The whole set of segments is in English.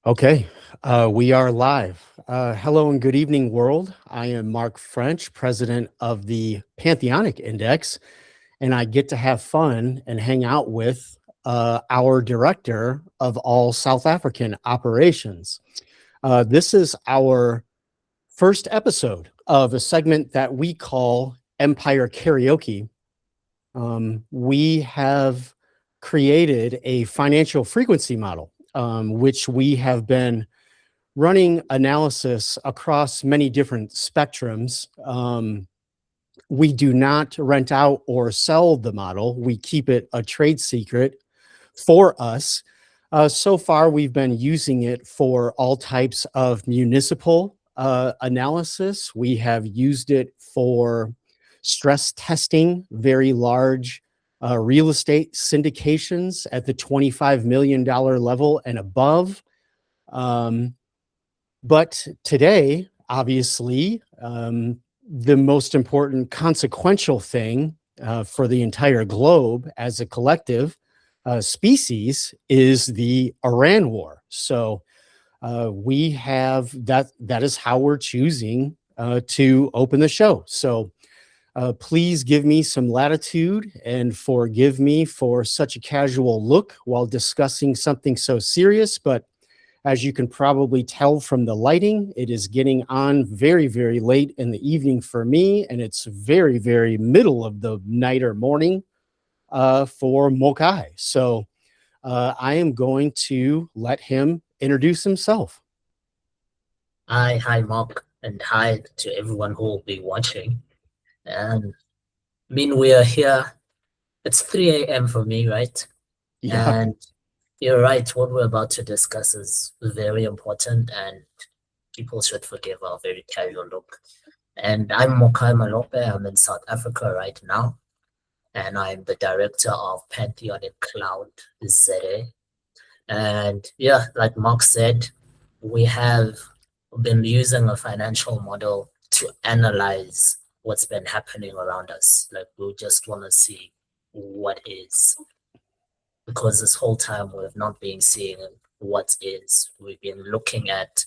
Okay, we are live. Hello and good evening, world. I am Mark French, president of the Pantheonic Index, and I get to have fun and hang out with our director of all South African operations. This is our first episode of a segment that we call Empire Karaoke. We have created a financial frequency model, which we have been running analysis across many different spectrums. We do not rent out or sell the model. We keep it a trade secret for us. So far, we've been using it for all types of municipal analysis. We have used it for stress testing very large real estate syndications at the $25 million level and above. But today, obviously, the most important consequential thing for the entire globe as a collective species is the Iran war. So we have that is how we're choosing to open the show. So please give me some latitude and forgive me for such a casual look while discussing something so serious. But as you can probably tell from the lighting, it is getting on very, very late in the evening for me, and it's very, very middle of the night or morning for Mokai. So I am going to let him introduce himself. Hi, Mark, and hi to everyone who will be watching. And we are here. It's 3 a.m. for me, right? Yeah. And you're right. What we're about to discuss is very important, and people should forgive our very casual look. And I'm Mokai Malope. I'm in South Africa right now, and I'm the director of Pantheonic Cloud ZA. And yeah, like Mark said, we have been using a financial model to analyze what's been happening around us. Like we just want to see what is, because this whole time we've not been seeing what is. We've been looking at,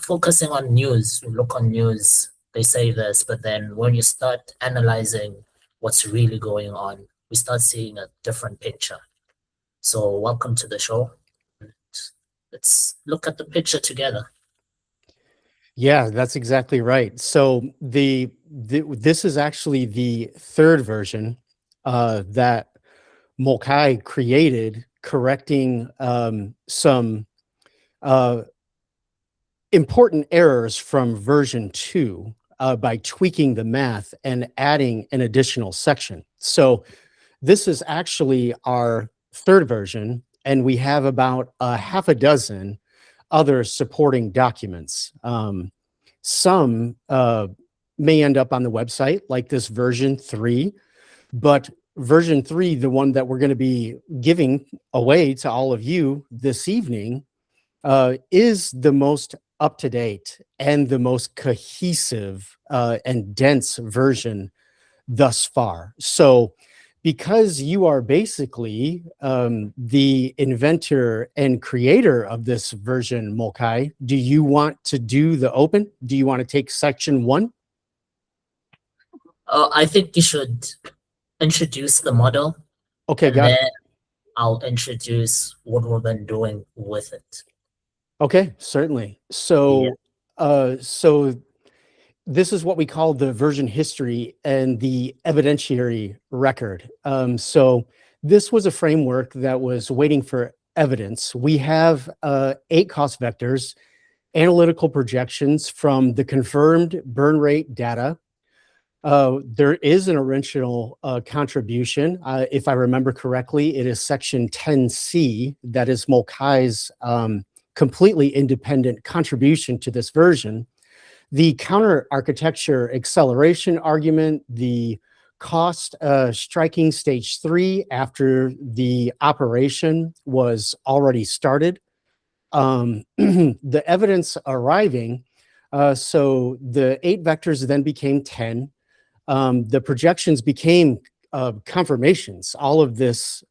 focusing on news. We look on news, they say this, but then when you start analyzing what's really going on, we start seeing a different picture. So welcome to the show. Let's look at the picture together. Yeah, that's exactly right. So this is actually the third version that Mokai created, correcting some important errors from version 2 by tweaking the math and adding an additional section. So this is actually our third version, and we have about a half a dozen other supporting documents. Some may end up on the website, like this version 3, but version 3, the one that we're going to be giving away to all of you this evening, is the most up-to-date and the most cohesive and dense version thus far. So because you are basically the inventor and creator of this version, Mokai, do you want to do the open? Do you want to take section 1? I think you should introduce the model. Okay, and got then it. I'll introduce what we've been doing with it. Okay, certainly. So, so this is what we call the version history and the evidentiary record. So this was a framework that was waiting for evidence. We have 8 cost vectors, analytical projections from the confirmed burn rate data. There is an original contribution. If I remember correctly, it is section 10C that is Mokai's completely independent contribution to this version. The counter architecture acceleration argument, the cost striking stage 3 after the operation was already started, the evidence arriving. So the 8 vectors then became 10. The projections became confirmations. All of this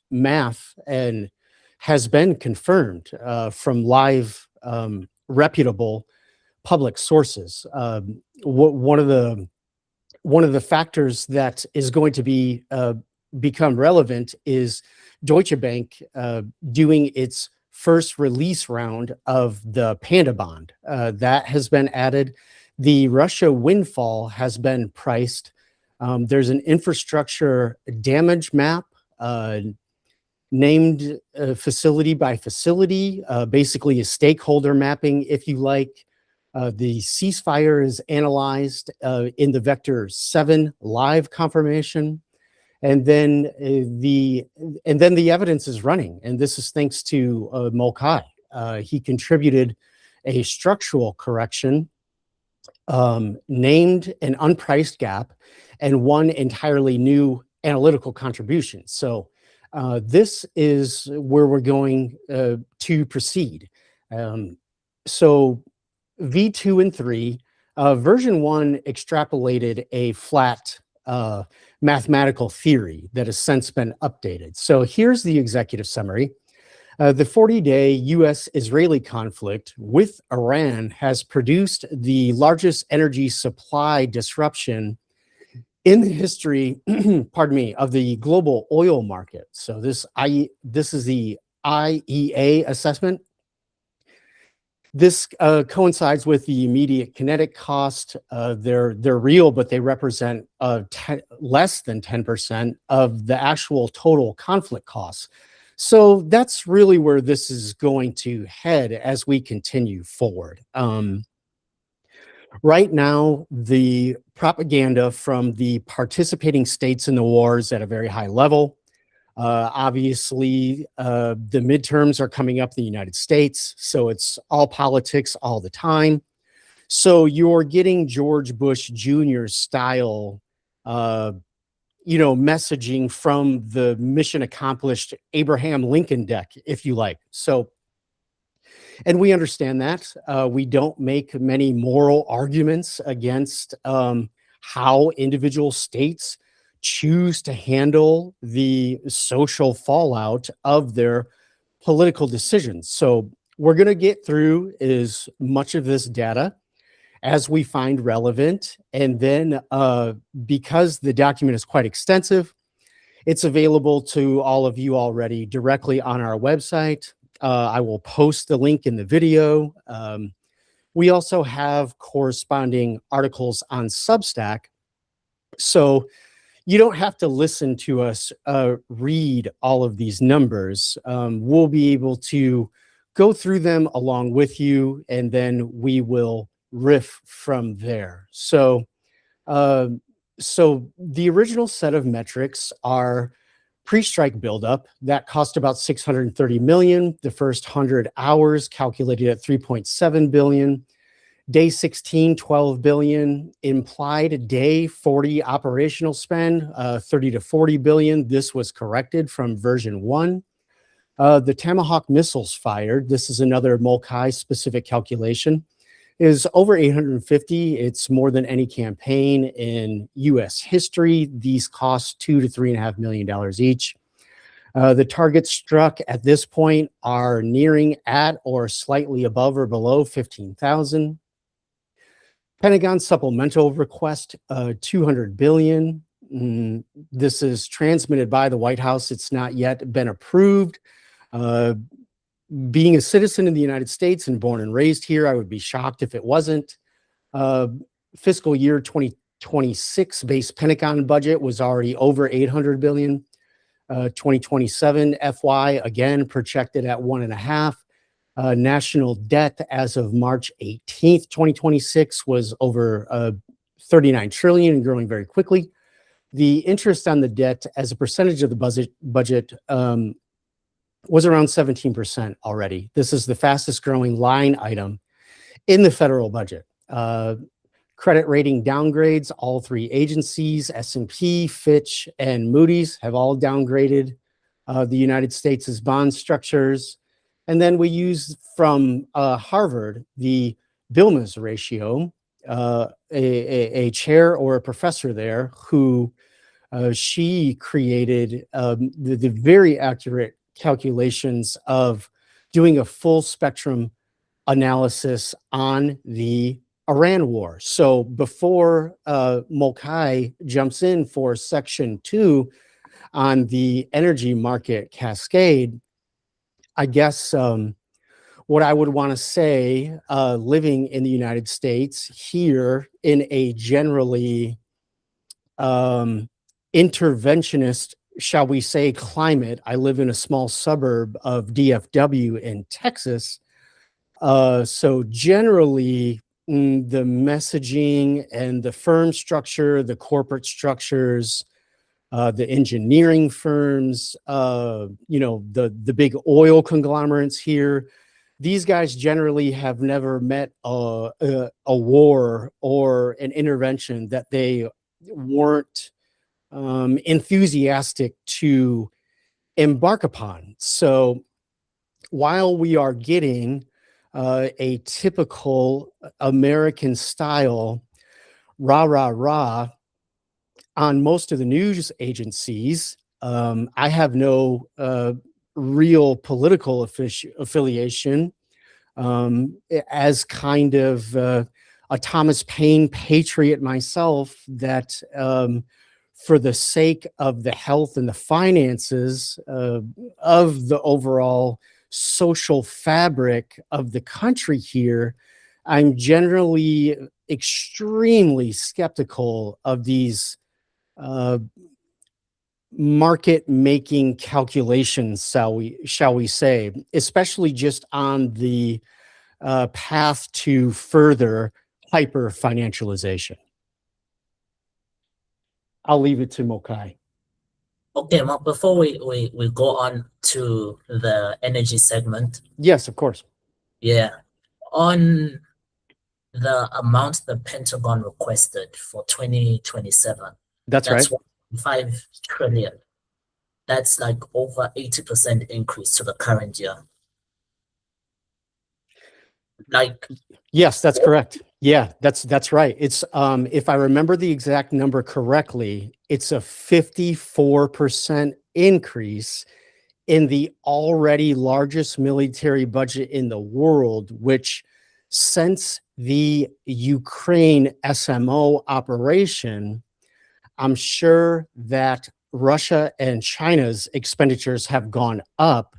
math and has been confirmed from live reputable public sources. One of the factors that is going to be become relevant is Deutsche Bank doing its first release round of the Panda bond. That has been added. The Russia windfall has been priced. There's an infrastructure damage map named facility by facility, basically a stakeholder mapping, if you like. The ceasefire is analyzed in the Vector 7 live confirmation. And then the evidence is running. And this is thanks to Mokai. He contributed a structural correction, named an unpriced gap, and one entirely new analytical contribution. So this is where we're going to proceed. So V2 and 3, version 1 extrapolated a flat mathematical theory that has since been updated. So here's the executive summary. The 40-day U.S. Israeli conflict with Iran has produced the largest energy supply disruption in the history, pardon me, of the global oil market. So this is the IEA assessment. This coincides with the immediate kinetic cost. They're real, but they represent less than 10% of the actual total conflict costs. So that's really where this is going to head as we continue forward. Right now, the propaganda from the participating states in the war is at a very high level. Obviously, the midterms are coming up in the United States, so it's all politics all the time. So you're getting George Bush Jr. style, messaging from the mission accomplished Abraham Lincoln deck, if you like. So, and we understand that. We don't make many moral arguments against how individual states choose to handle the social fallout of their political decisions. So we're going to get through as much of this data as we find relevant. And then because the document is quite extensive, it's available to all of you already directly on our website. I will post the link in the video. We also have corresponding articles on Substack. So you don't have to listen to us read all of these numbers. We'll be able to go through them along with you, and then we will riff from there. So, the original set of metrics are pre-strike buildup that cost about 630 million. The first 100 hours calculated at 3.7 billion. Day 16, 12 billion. Implied day 40 operational spend, 30 to 40 billion. This was corrected from version 1. The Tomahawk missiles fired, this is another Mokai specific calculation, is over 850. It's more than any campaign in U.S. history. These cost $2 to $3.5 million each. The targets struck at this point are nearing at or slightly above or below 15,000. Pentagon supplemental request, 200 billion. This is transmitted by the White House. It's not yet been approved. Being a citizen in the United States and born and raised here, I would be shocked if it wasn't. Fiscal year 2026 base Pentagon budget was already over 800 billion. 2027 FY, again, projected at 1.5. National debt as of March 18th, 2026 was over 39 trillion and growing very quickly. The interest on the debt as a percentage of the budget was around 17% already. This is the fastest growing line item in the federal budget. Credit rating downgrades, all three agencies, S&P, Fitch, and Moody's have all downgraded the United States' bond structures. And then we use from Harvard the Bilmes ratio, a chair or a professor there who she created the very accurate calculations of doing a full spectrum analysis on the Iran war. So before Mokai jumps in for section 2 on the energy market cascade, I guess what I would want to say, living in the United States here in a generally interventionist, shall we say, climate. I live in a small suburb of DFW in Texas. So generally, the messaging and the firm structure, the corporate structures, the engineering firms, the big oil conglomerates here, these guys generally have never met a war or an intervention that they weren't enthusiastic to embark upon. So while we are getting a typical American style rah, rah, rah on most of the news agencies, I have no real political affiliation, as kind of a Thomas Paine patriot myself, that for the sake of the health and the finances of the overall social fabric of the country here, I'm generally extremely skeptical of these market making calculations, shall we say, especially just on the path to further hyper financialization. I'll leave it to Mokai. Okay, Mark, before we go on to the energy segment. Yes, of course. Yeah. On the amount the Pentagon requested for 2027. That's right. 5 trillion. That's like over 80% increase to the current year. Like, yes, that's correct. Yeah, that's right. It's if I remember the exact number correctly, it's a 54% increase in the already largest military budget in the world, which since the Ukraine SMO operation, I'm sure that Russia and China's expenditures have gone up,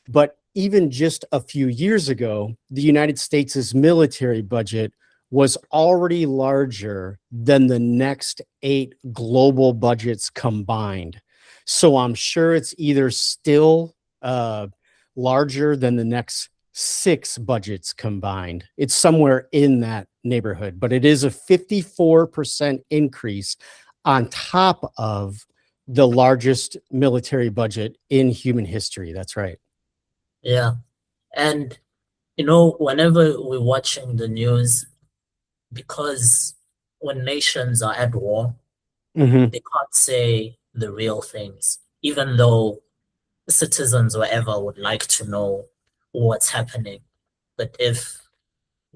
but even just a few years ago, the United States' military budget was already larger than the next 8 global budgets combined. So I'm sure it's either still larger than the next 6 budgets combined. It's somewhere in that neighborhood, but it is a 54% increase on top of the largest military budget in human history. That's right. Yeah. And, whenever we're watching the news, because when nations are at war, Mm-hmm. they can't say the real things, even though citizens or whatever would like to know what's happening. But if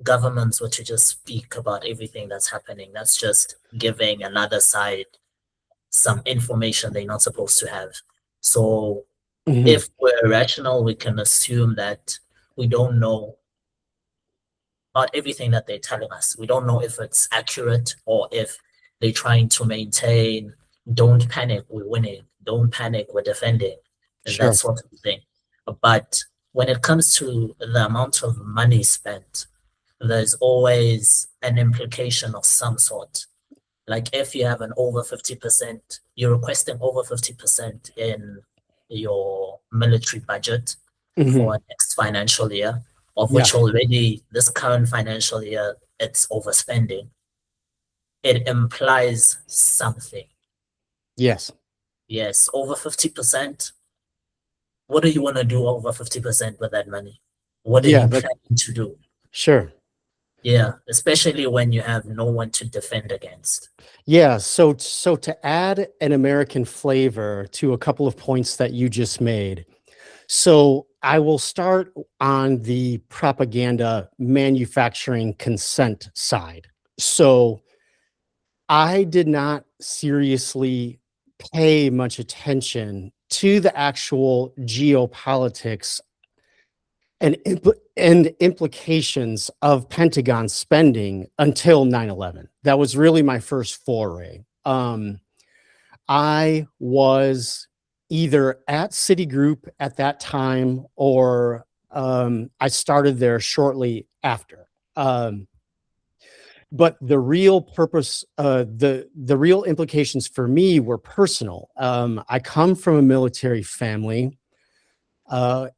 governments were to just speak about everything that's happening, that's just giving another side some information they're not supposed to have. So if we're rational, we can assume that we don't know about everything that they're telling us. We don't know if it's accurate or if they're trying to maintain, don't panic, we're winning, don't panic, we're defending, and Sure. that sort of thing. But when it comes to the amount of money spent, there's always an implication of some sort. Like if you have an over 50%, you're requesting over 50% in your military budget for next financial year, of which already this current financial year, it's overspending. It implies something. Yes. Yes, over 50%. What do you want to do over 50% with that money? What are you planning to do? Sure. Yeah, especially when you have no one to defend against. Yeah, so to add an American flavor to a couple of points that you just made. So I will start on the propaganda manufacturing consent side. So I did not seriously pay much attention to the actual geopolitics and implications of Pentagon spending until 9/11. That was really my first foray. I was either at Citigroup at that time, or I started there shortly after. But the real purpose, the real implications for me were personal. I come from a military family.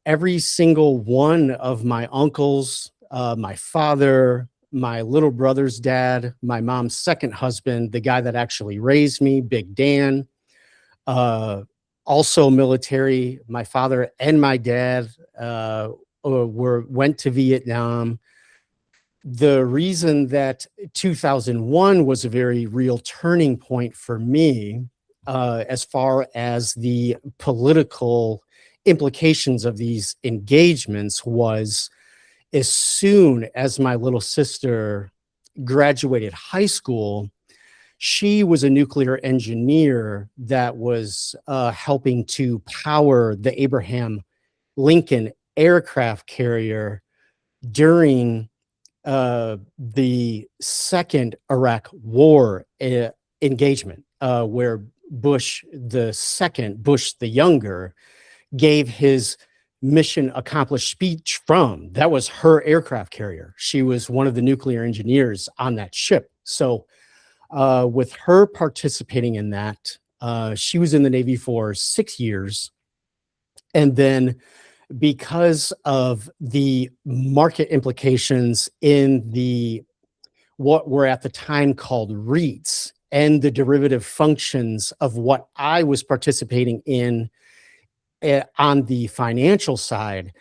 Every single one of my uncles, my father, my little brother's dad, my mom's second husband, the guy that actually raised me, Big Dan, also military. My father and my dad went to Vietnam. The reason that 2001 was a very real turning point for me, as far as the political implications of these engagements, was as soon as my little sister graduated high school, she was a nuclear engineer that was helping to power the Abraham Lincoln aircraft carrier during the second Iraq war engagement, where Bush the younger, gave his mission accomplished speech from. That was her aircraft carrier. She was one of the nuclear engineers on that ship. So with her participating in that, she was in the Navy for 6 years. And then because of the market implications in the what were at the time called REITs and the derivative functions of what I was participating in on the financial side,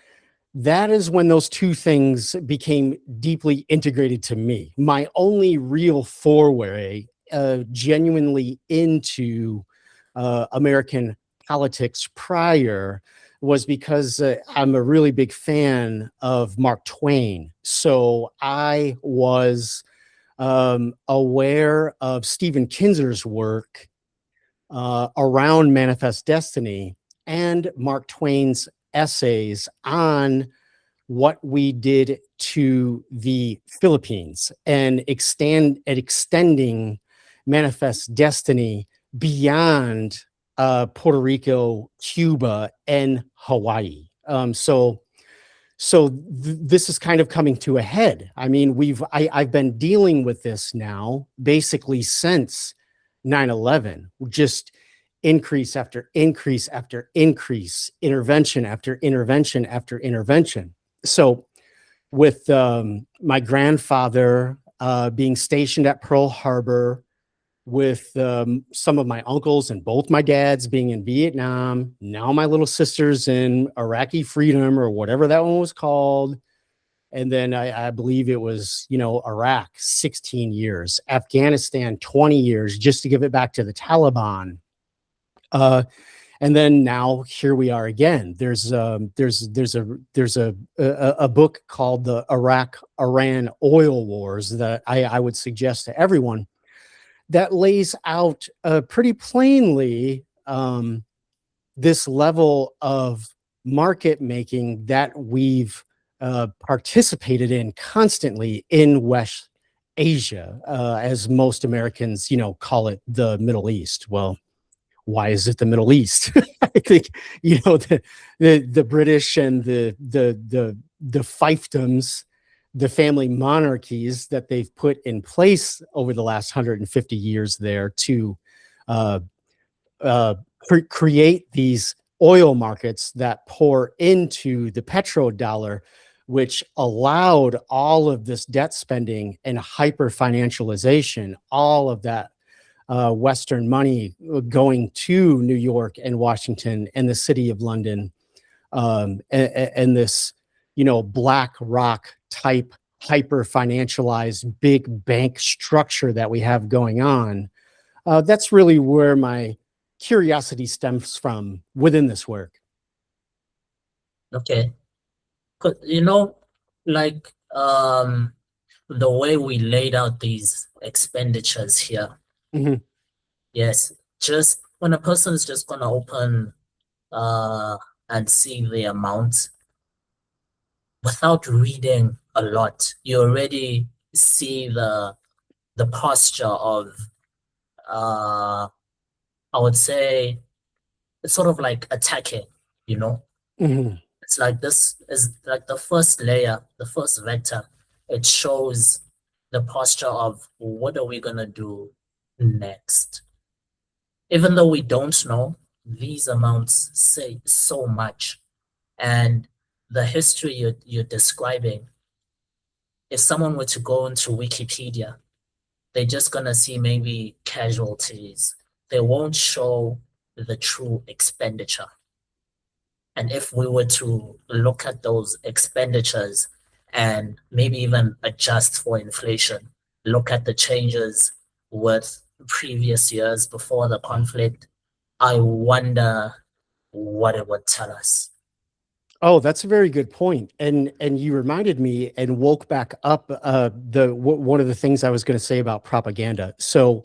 that is when those two things became deeply integrated to me. My only real foray genuinely into American politics prior was because I'm a really big fan of Mark Twain. So I was aware of Stephen Kinzer's work around Manifest Destiny and Mark Twain's essays on what we did to the Philippines and extending Manifest Destiny beyond Puerto Rico, Cuba, and Hawaii. So this is kind of coming to a head. I mean, I've been dealing with this now basically since 9/11, just increase after increase after increase, intervention after intervention after intervention. So with my grandfather being stationed at Pearl Harbor, with some of my uncles and both my dads being in Vietnam, now my little sister's in Iraqi freedom or whatever that one was called. And then I believe it was, Iraq, 16 years, Afghanistan, 20 years, just to give it back to the Taliban. And then now here we are again. There's a book called The Iraq-Iran Oil Wars that I would suggest to everyone, that lays out pretty plainly this level of market making that we've participated in constantly in West Asia, as most Americans, call it the Middle East. Well, why is it the Middle East? I think the British and the fiefdoms, the family monarchies that they've put in place over the last 150 years there to create these oil markets that pour into the petrodollar, which allowed all of this debt spending and hyper financialization, all of that Western money going to New York and Washington and the city of London, and this, Black Rock type hyper financialized big bank structure that we have going on. That's really where my curiosity stems from within this work. Okay. Like the way we laid out these expenditures here. Mm-hmm. Yes, just when a person is just going to open uh, and see the amount without reading a lot. You already see the posture of uh, I would say it's sort of like attacking, you know? Mhm. It's like this is like the first layer, the first vector. It shows the posture of what are we gonna do next? Even though we don't know, these amounts say so much. And the history you're describing, if someone were to go into Wikipedia, they're just gonna see maybe casualties. They won't show the true expenditure. And if we were to look at those expenditures and maybe even adjust for inflation, look at the changes with previous years before the conflict, I wonder what it would tell us. Oh, that's a very good point. And you reminded me and woke back up one of the things I was going to say about propaganda. So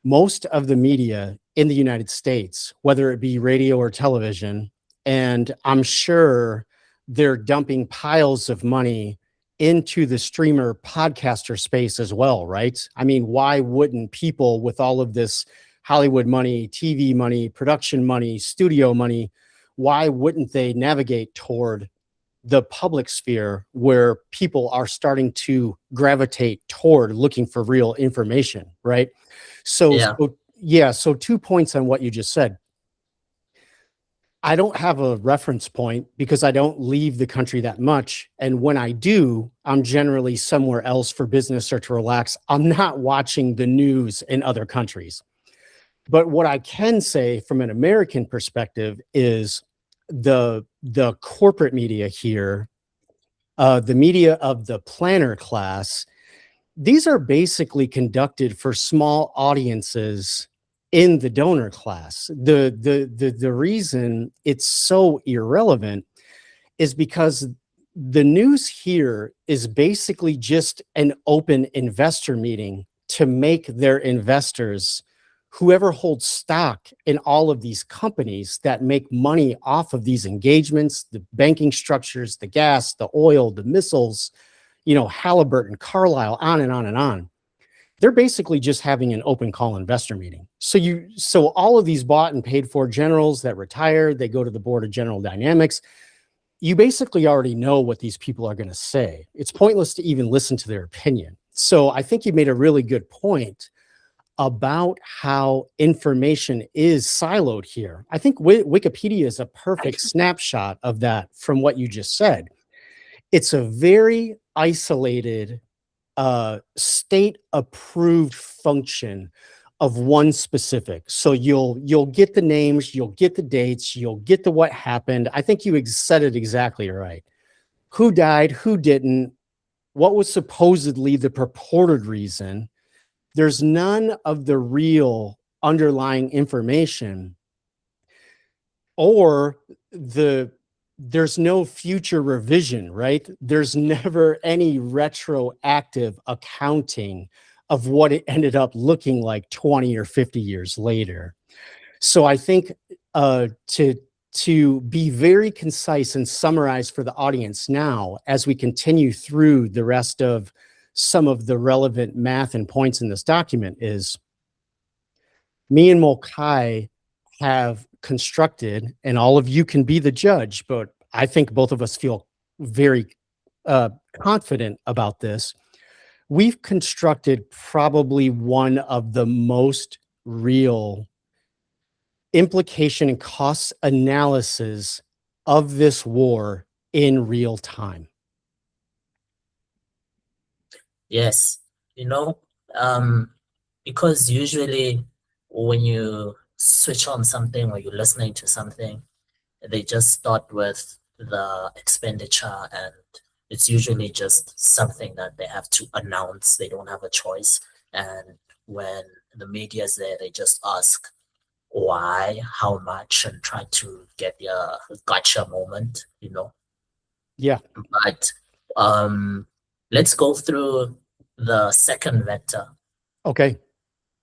most of the media in the United States, whether it be radio or television, and I'm sure they're dumping piles of money into the streamer podcaster space as well, right? I mean, why wouldn't people with all of this Hollywood money, TV money, production money, studio money, why wouldn't they navigate toward the public sphere where people are starting to gravitate toward looking for real information, right? So, Yeah, so yeah, so 2 points on what you just said. I don't have a reference point because I don't leave the country that much. And when I do, I'm generally somewhere else for business or to relax. I'm not watching the news in other countries. But what I can say from an American perspective is the corporate media here, the media of the planner class, these are basically conducted for small audiences in the donor class. The reason it's so irrelevant is because the news here is basically just an open investor meeting to make their investors, whoever holds stock in all of these companies that make money off of these engagements, the banking structures, the gas, the oil, the missiles, Halliburton, Carlisle, on and on and on. They're basically just having an open call investor meeting. So all of these bought and paid for generals that retired, they go to the board of General Dynamics. You basically already know what these people are going to say. It's pointless to even listen to their opinion. So I think you made a really good point about how information is siloed here. I think Wikipedia is a perfect snapshot of that from what you just said. It's a very isolated, state approved function of one specific. So you'll get the names, you'll get the dates, you'll get the what happened. I think you said it exactly right. Who died, who didn't, what was supposedly the purported reason. There's none of the real underlying information, or there's no future revision, right? There's never any retroactive accounting of what it ended up looking like 20 or 50 years later. So I think to be very concise and summarize for the audience now, as we continue through the rest of some of the relevant math and points in this document, is me and Mokai have constructed, and all of you can be the judge, but I think both of us feel very confident about this. We've constructed probably one of the most real implication and cost analysis of this war in real time. yes. You know, um, because usually when you switch on something or you're listening to something, they just start with the expenditure, and it's usually just something that they have to announce. They don't have a choice. And when the media's there, they just ask why, how much, and try to get your gotcha moment, you know. Yeah. But um, let's go through the second vector. Okay.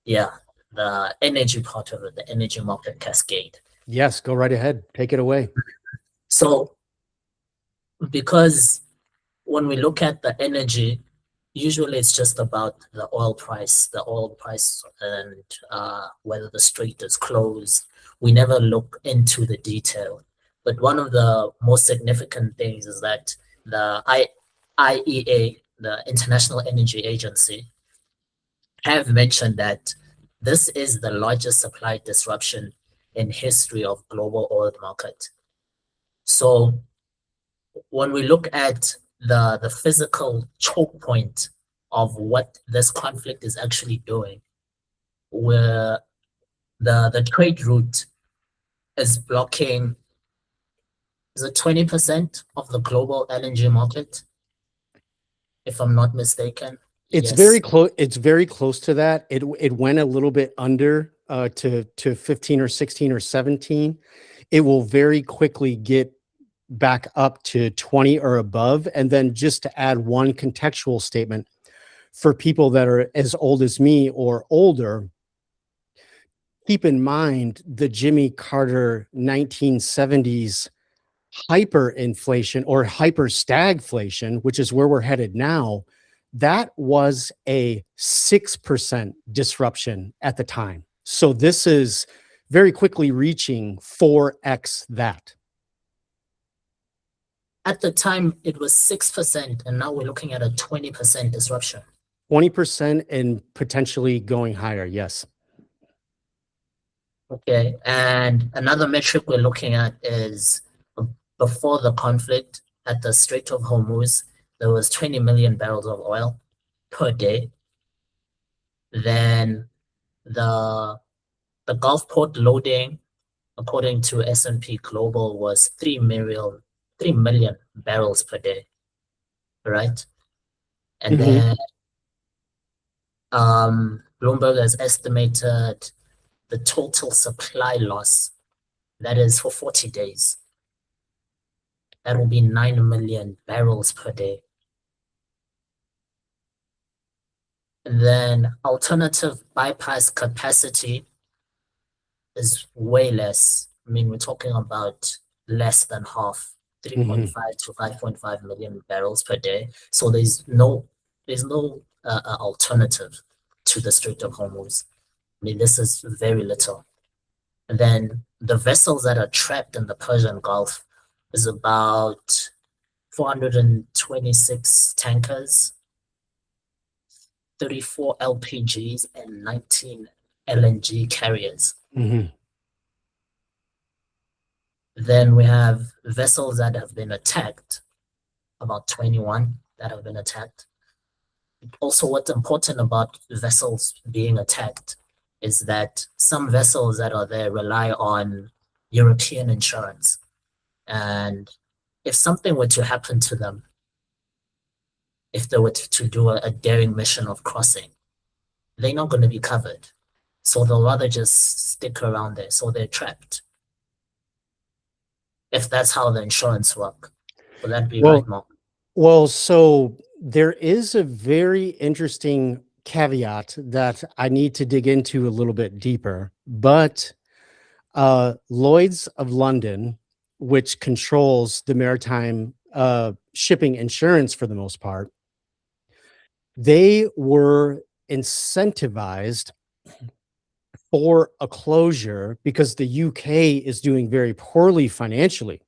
Yeah, the energy part of it, the energy market cascade. Yes, go right ahead. Take it away. So, because when we look at the energy, usually it's just about the oil price, and whether the strait is closed. We never look into the detail. But one of the most significant things is that the IEA, the International Energy Agency, have mentioned that this is the largest supply disruption in history of global oil market. So when we look at the physical choke point of what this conflict is actually doing, where the trade route is blocking, is it 20% of the global LNG market, if I'm not mistaken? It's very Yes. close. It's very close to that. It went a little bit under to 15 or 16 or 17. It will very quickly get back up to 20 or above. And then just to add one contextual statement for people that are as old as me or older, keep in mind the Jimmy Carter 1970s hyperinflation or hyper stagflation, which is where we're headed now. That was a 6% disruption at the time. So this is very quickly reaching 4x that. At the time, it was 6%, and now we're looking at a 20% disruption. 20% and potentially going higher. Yes. Okay. And another metric we're looking at is before the conflict at the Strait of Hormuz, there was 20 million barrels of oil per day. Then the Gulf port loading, according to S&P Global, was 3 million barrels per day, right? And then Bloomberg has estimated the total supply loss, that is for 40 days. That will be 9 million barrels per day. And then alternative bypass capacity is way less. I mean, we're talking about less than half, 3.5 to 5.5 million barrels per day. So there's no alternative to the Strait of Hormuz. I mean, this is very little. And then the vessels that are trapped in the Persian Gulf is about 426 tankers, 34 LPGs, and 19 LNG carriers. Then we have vessels that have been attacked, about 21 that have been attacked. Also, what's important about vessels being attacked is that some vessels that are there rely on European insurance. And if something were to happen to them, if they were to do a daring mission of crossing, they're not going to be covered. So they'll rather just stick around there. So they're trapped. If that's how the insurance work. Will that be right, Mark? Well, so there is a very interesting caveat that I need to dig into a little bit deeper, but Lloyd's of London, which controls the maritime shipping insurance for the most part, they were incentivized for a closure because the UK is doing very poorly financially.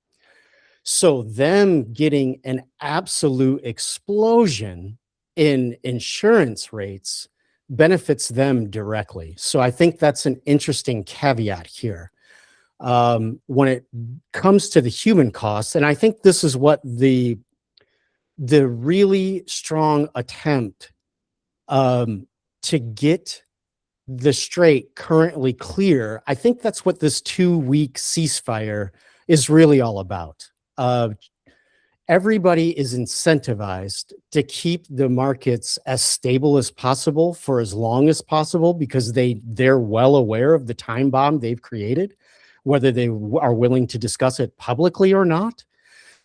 So them getting an absolute explosion in insurance rates benefits them directly. So I think that's an interesting caveat here. When it comes to the human costs, and I think this is what the really strong attempt to get the strait currently clear, I think that's what this 2-week ceasefire is really all about. Everybody is incentivized to keep the markets as stable as possible for as long as possible because they're well aware of the time bomb they've created, whether they are willing to discuss it publicly or not.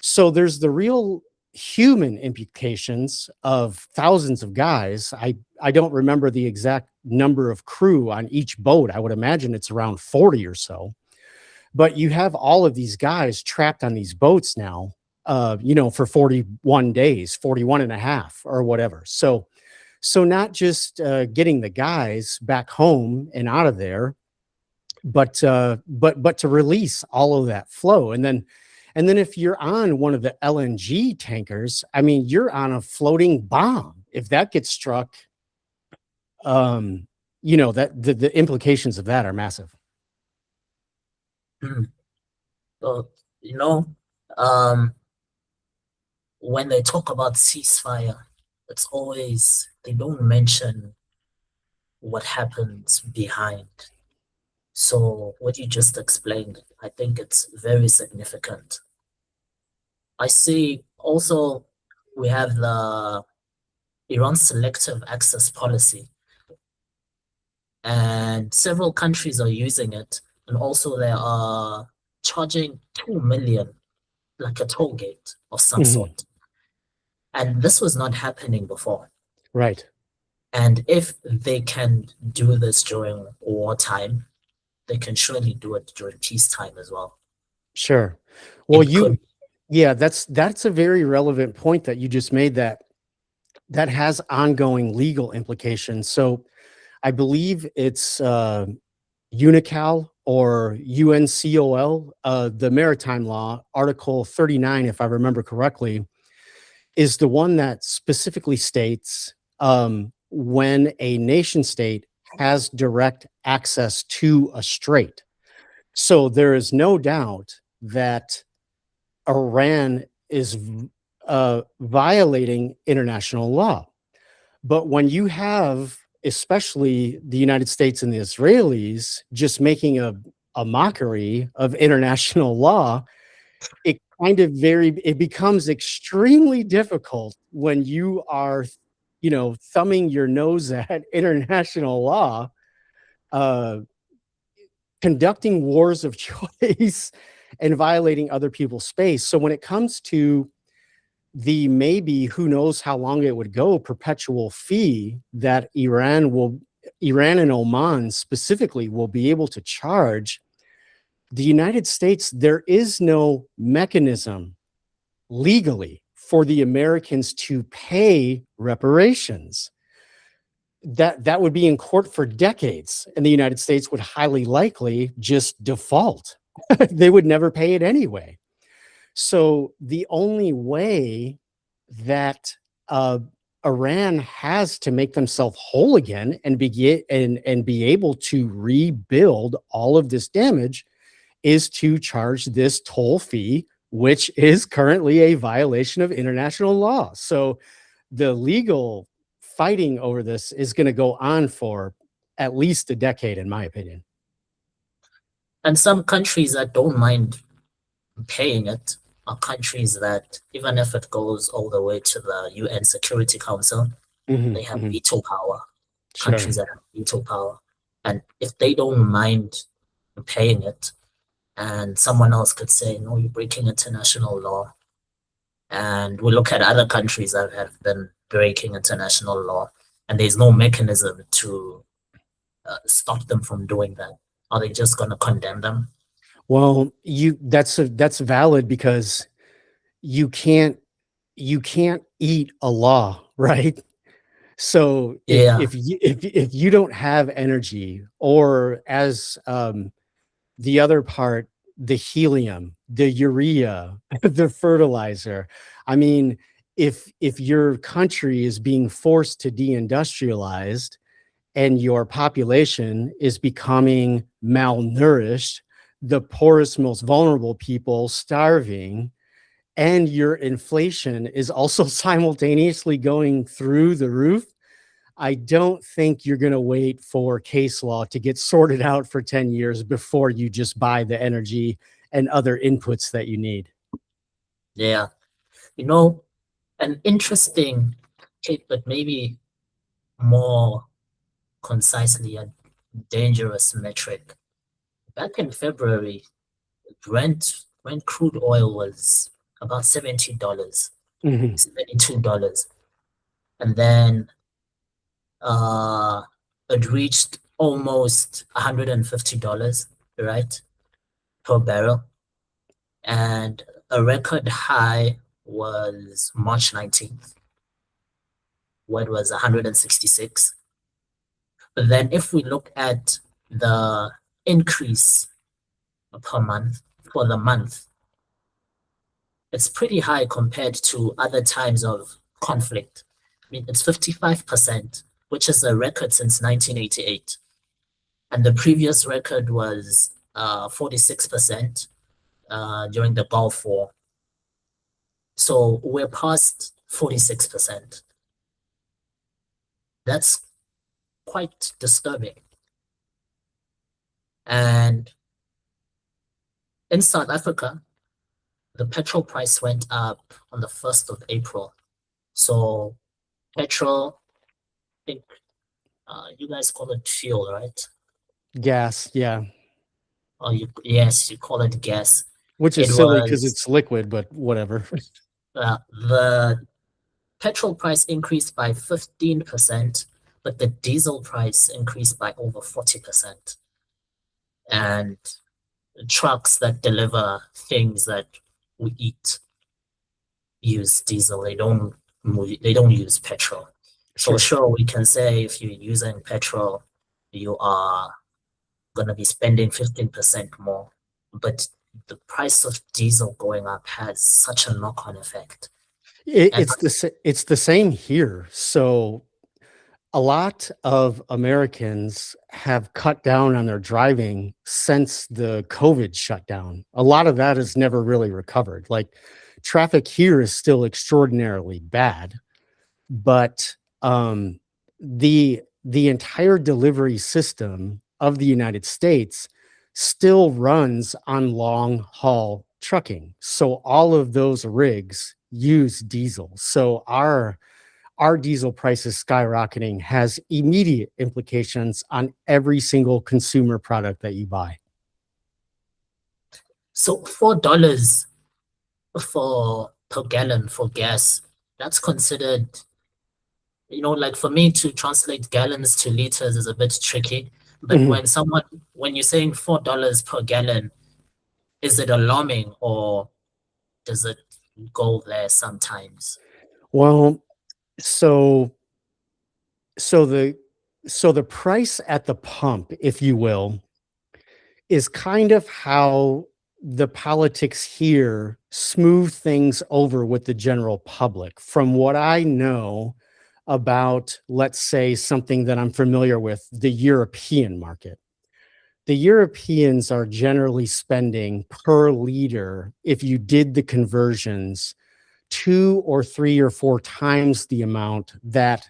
So there's the real human implications of thousands of guys. I don't remember the exact number of crew on each boat. I would imagine it's around 40 or so. But you have all of these guys trapped on these boats now, for 41 days, 41 and a half or whatever. So not just getting the guys back home and out of there, but to release all of that flow. And then if you're on one of the LNG tankers, I mean, you're on a floating bomb. If that gets struck, that the implications of that are massive. So, um, when they talk about ceasefire, it's always, they don't mention what happens behind. So what you just explained, I think it's very significant. I see also we have the Iran selective access policy, and several countries are using it. And also they are charging 2 million, like a toll gate of some sort. And this was not happening before. Right. And if they can do this during wartime, they can surely do it during peacetime as well. Sure. Well, yeah, that's a very relevant point that you just made, that has ongoing legal implications. So I believe it's UNICAL or UNCOL, the maritime law, Article 39, if I remember correctly, is the one that specifically states when a nation state has direct access to a strait. So there is no doubt that Iran is violating international law. But when you have, especially the United States and the Israelis, just making a mockery of international law, it becomes extremely difficult when you are, thumbing your nose at international law, conducting wars of choice and violating other people's space. So when it comes to the maybe, who knows how long it would go, perpetual fee that Iran and Oman specifically will be able to charge the United States, there is no mechanism legally for the Americans to pay reparations. That would be in court for decades, and the United States would highly likely just default. They would never pay it anyway. So the only way that Iran has to make themselves whole again and be able to rebuild all of this damage is to charge this toll fee, which is currently a violation of international law. So the legal fighting over this is going to go on for at least a decade, in my opinion. And some countries that don't mind paying it are countries that, even if it goes all the way to the UN Security Council, they have veto power. Sure. Countries that have veto power. And if they don't mind paying it, and someone else could say, no, you're breaking international law. And we look at other countries that have been breaking international law, and there's no mechanism to stop them from doing that. Are they just going to condemn them? Well, that's valid, because you can't eat a law, right? So if you don't have energy, or as the other part, the helium, the urea, the fertilizer, I mean, if your country is being forced to deindustrialized and your population is becoming malnourished, the poorest, most vulnerable people starving, and your inflation is also simultaneously going through the roof, I don't think you're going to wait for case law to get sorted out for 10 years before you just buy the energy and other inputs that you need. Yeah. An interesting, but maybe more concisely a dangerous metric. Back in February, Brent crude oil was about $70, $72. And then it reached almost $150, right? per barrel. And a record high was March 19th, where it was 166. But then if we look at the increase per month for the month, it's pretty high compared to other times of conflict. I mean, it's 55%, which is a record since 1988. And the previous record was 46% during the Gulf War. So we're past 46%. That's quite disturbing. And in South Africa, the petrol price went up on the 1st of April. So petrol, I think you guys call it fuel, right? Gas, yeah. Or yes, you call it gas. Which is It silly because was it's liquid, but whatever. the petrol price increased by 15%, but the diesel price increased by over 40%. And trucks that deliver things that we eat use diesel. They don't use petrol. So Sure. sure, we can say if you're using petrol, you are gonna be spending 15% more. But the price of diesel going up has such a knock-on effect. And It's the same here. So a lot of Americans have cut down on their driving since the COVID shutdown. A lot of that has never really recovered. Like traffic here is still extraordinarily bad, but the entire delivery system of the United States still runs on long haul trucking. So all of those rigs use diesel. So our diesel prices skyrocketing has immediate implications on every single consumer product that you buy. so $4 for per gallon for gas, that's considered, like for me to translate gallons to liters is a bit tricky. But Mhm. when you're saying $4 per gallon, is it alarming or does it go there sometimes? Well, so so the so the price at the pump, if you will, is kind of how the politics here smooth things over with the general public. From what I know about, let's say, something that I'm familiar with, the European market. The Europeans are generally spending per liter, if you did the conversions, 2 or 3 or 4 times the amount that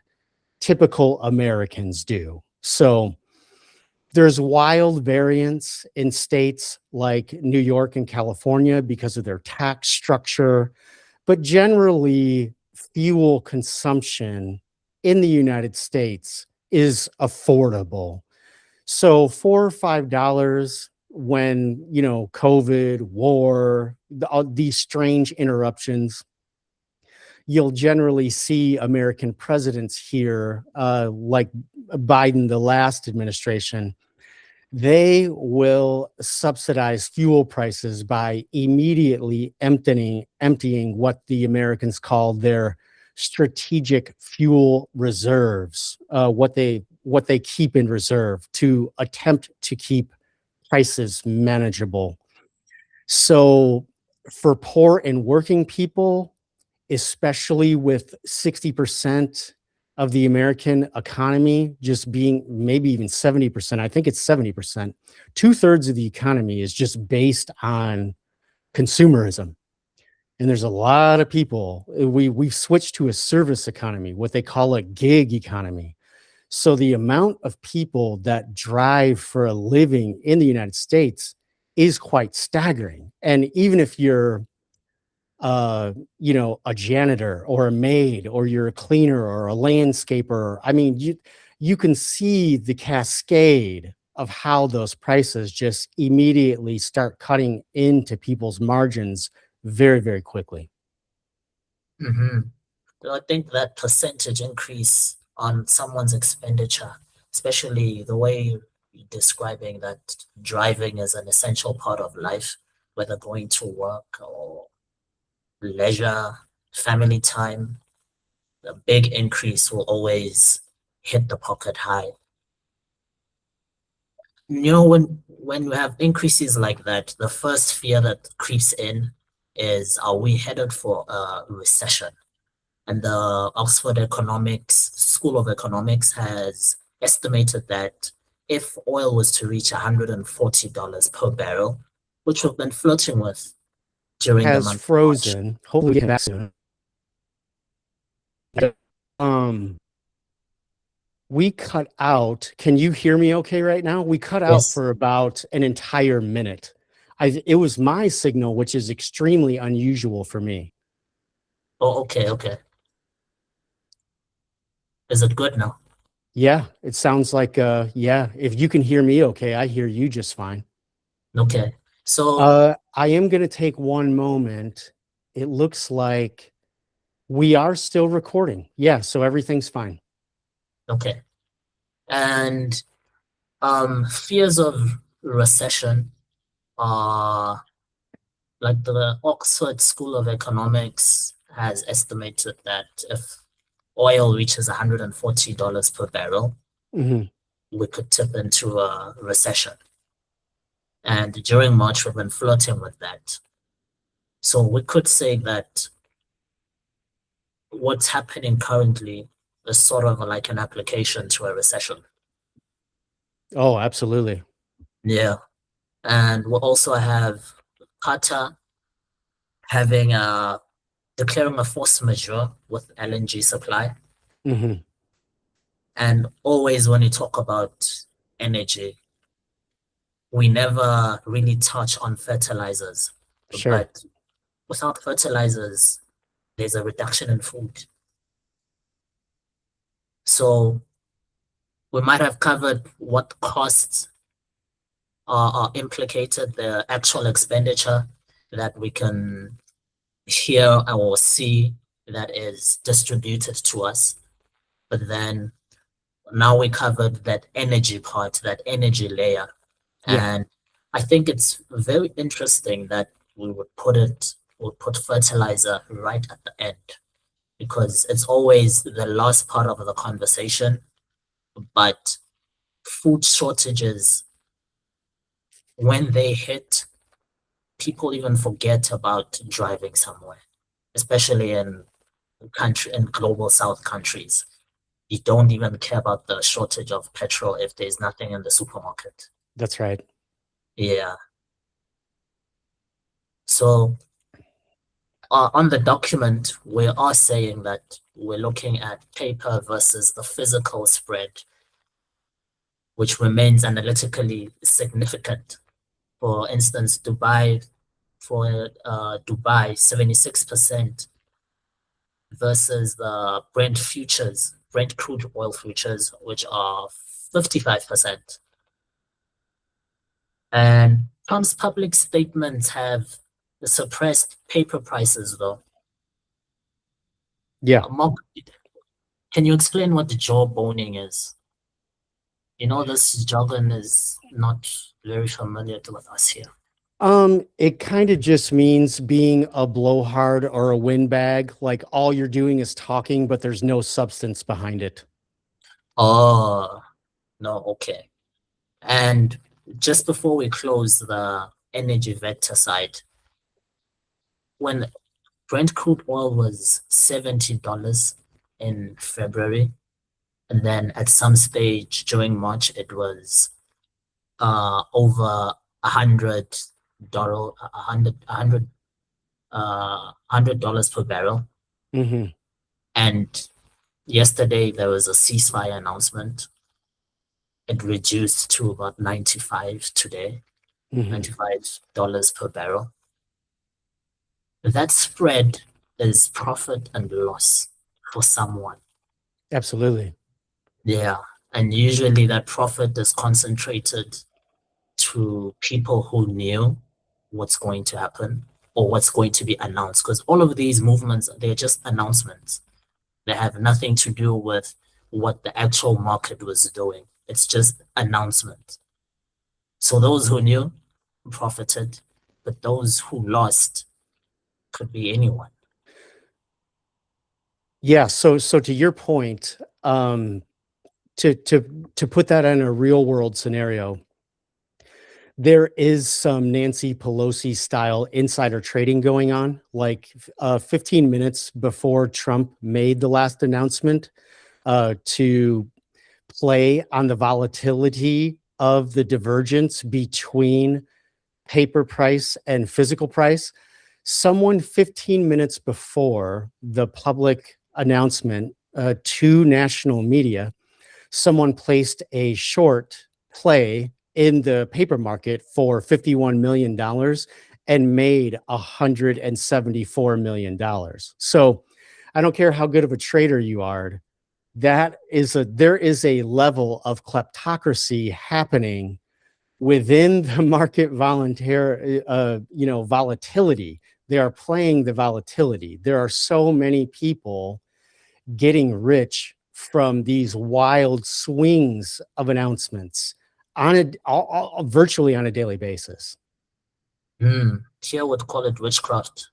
typical Americans do. So there's wild variance in states like New York and California because of their tax structure, but generally, fuel consumption in the United States is affordable. So $4 or $5 when, COVID, war, all these strange interruptions, you'll generally see American presidents here, like Biden, the last administration, they will subsidize fuel prices by immediately emptying what the Americans call their strategic fuel reserves, what they keep in reserve to attempt to keep prices manageable. So for poor and working people, especially with 60% of the American economy just being maybe even 70%, I think it's 70%, two-thirds of the economy is just based on consumerism. And there's a lot of people, we've switched to a service economy, what they call a gig economy. So the amount of people that drive for a living in the United States is quite staggering. And even if you're a janitor or a maid, or you're a cleaner or a landscaper, I mean, you can see the cascade of how those prices just immediately start cutting into people's margins very, very quickly. Mm-hmm. I think that percentage increase on someone's expenditure, especially the way describing that driving is an essential part of life, whether going to work or leisure, family time. A big increase will always hit the pocket high. When you have increases like that, the first fear that creeps in is, are we headed for a recession? And the Oxford School of Economics has estimated that if oil was to reach $140 per barrel, which we've been flirting with during the Has month of March. frozen. Hopefully we get back soon. Um, we cut out. Can you hear me okay right now? We cut out Yes. for about an entire minute. It was my signal, which is extremely unusual for me. Oh, okay, okay. Is it good now? Yeah, it sounds like yeah, if you can hear me okay, I hear you just fine. Okay. So, I am going to take one moment. It looks like we are still recording. Yeah, so everything's fine. okay. And fears of recession are, like, the Oxford School of Economics has estimated that if oil reaches $140 per barrel, Mhm. we could tip into a recession. And during March, we've been flirting with that. So we could say that what's happening currently is sort of like an application to a recession. Oh, absolutely. Yeah. And we'll also have Qatar having declaring a force majeure with LNG supply. Mhm. And always when you talk about energy, we never really touch on fertilizers. Sure. But without fertilizers, there's a reduction in food. So we might have covered what costs are implicated, the actual expenditure that we can hear or see that is distributed to us. But then now we covered that energy part, that energy layer. Yeah, And I think it's very interesting that we'll put fertilizer right at the end, because it's always the last part of the conversation. But food shortages, when they hit, people even forget about driving somewhere, especially in global south countries. You don't even care about the shortage of petrol if there's nothing in the supermarket. that's right. Yeah. So on the document, we are saying that we're looking at paper versus the physical spread, which remains analytically significant. For instance, Dubai, 76% versus the Brent crude oil futures, which are 55%. And Trump's public statements have suppressed paper prices, though. Yeah. Mark, can you explain what the jawboning is? This jargon is not very familiar with us here. It kind of just means being a blowhard or a windbag, like all you're doing is talking, but there's no substance behind it. Oh, no, okay. And just before we close the energy vector side, when Brent crude oil was $70 in February, and then at some stage during March it was over $100 $100 per barrel. Hmm. And yesterday there was a ceasefire announcement. It reduced to about 95 today, Hmm. $95 per barrel. That spread is profit and loss for someone. Absolutely. Yeah. And usually that profit is concentrated to people who knew what's going to happen or what's going to be announced. Because all of these movements, they're just announcements. They have nothing to do with what the actual market was doing. It's just announcement. So those who knew profited, but those who lost could be anyone. Yeah. So to your point, to put that in a real world scenario, there is some Nancy Pelosi style insider trading going on. Like 15 minutes before Trump made the last announcement, to play on the volatility of the divergence between paper price and physical price. Someone 15 minutes before the public announcement to national media, someone placed a short play in the paper market for $51 million and made $174 million. So I don't care how good of a trader you are, there is a level of kleptocracy happening within the market volatility. They are playing the volatility. There are so many people getting rich from these wild swings of announcements virtually on a daily basis. Here would call it witchcraft.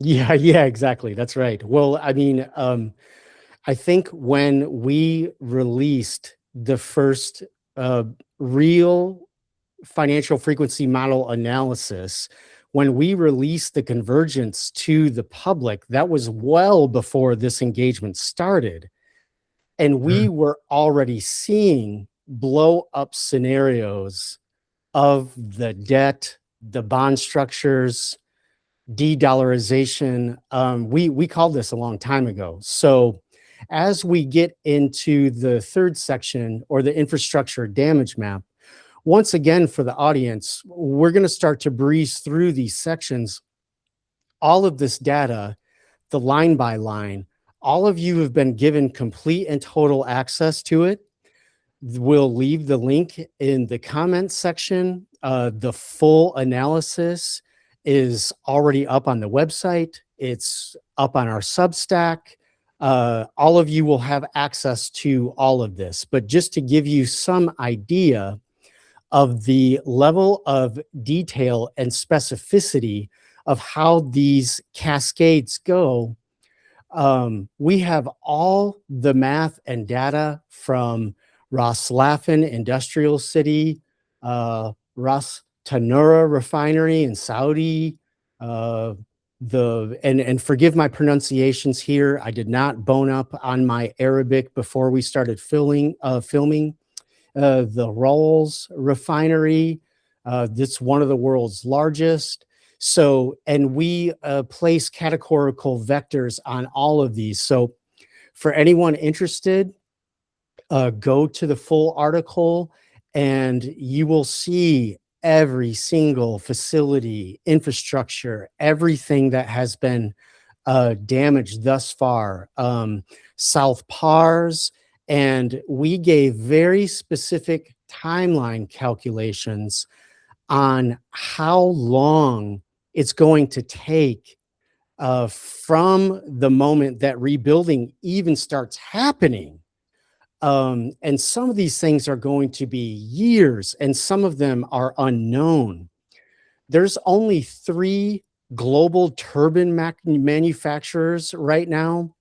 Yeah, exactly. That's right. Well, I mean, I think when we released the first real financial frequency model analysis, when we released the convergence to the public, that was well before this engagement started. And we were already seeing blow up scenarios of the debt, the bond structures, de-dollarization. We called this a long time ago. So as we get into the third section, or the infrastructure damage map, once again, for the audience, we're going to start to breeze through these sections. All of this data, the line by line, all of you have been given complete and total access to it. We'll leave the link in the comments section. The full analysis is already up on the website. It's up on our Substack. All of you will have access to all of this. But just to give you some idea of the level of detail and specificity of how these cascades go, we have all the math and data from Ras Laffan Industrial City, Ras Tanura Refinery in Saudi, and forgive my pronunciations here. I did not bone up on my Arabic before we started filming. The Rolls Refinery, that's one of the world's largest. So, and we place categorical vectors on all of these. So for anyone interested, go to the full article and you will see every single facility, infrastructure, everything that has been damaged thus far. South Pars, and we gave very specific timeline calculations on how long it's going to take from the moment that rebuilding even starts happening. And some of these things are going to be years, and some of them are unknown. There's only 3 global turbine manufacturers right now.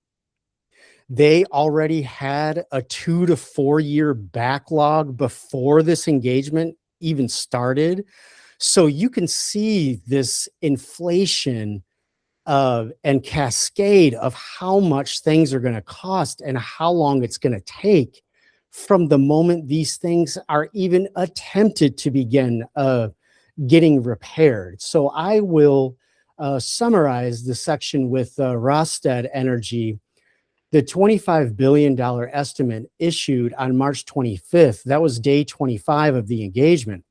They already had a 2 to 4 year backlog before this engagement even started. So you can see this inflation and cascade of how much things are going to cost and how long it's going to take from the moment these things are even attempted to begin getting repaired. So I will summarize the section with Rosted Energy. The $25 billion estimate issued on March 25th, that was day 25 of the engagement.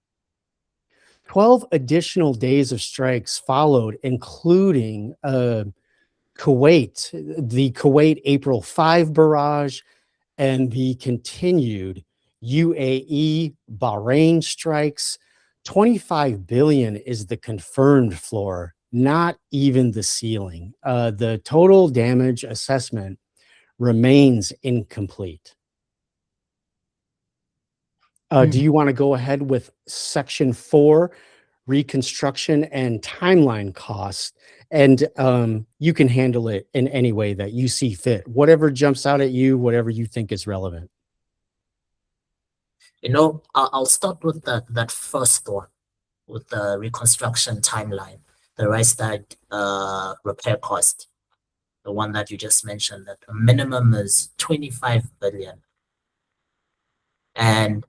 12 additional days of strikes followed, including Kuwait, the Kuwait April 5 barrage, and the continued UAE Bahrain strikes. 25 billion is the confirmed floor, not even the ceiling. The total damage assessment remains incomplete. Do you want to go ahead with section 4, reconstruction and timeline costs? And you can handle it in any way that you see fit. Whatever jumps out at you, whatever you think is relevant. I'll start with that first one, with the reconstruction timeline, the right side repair cost, the one that you just mentioned, that the minimum is 25 billion. And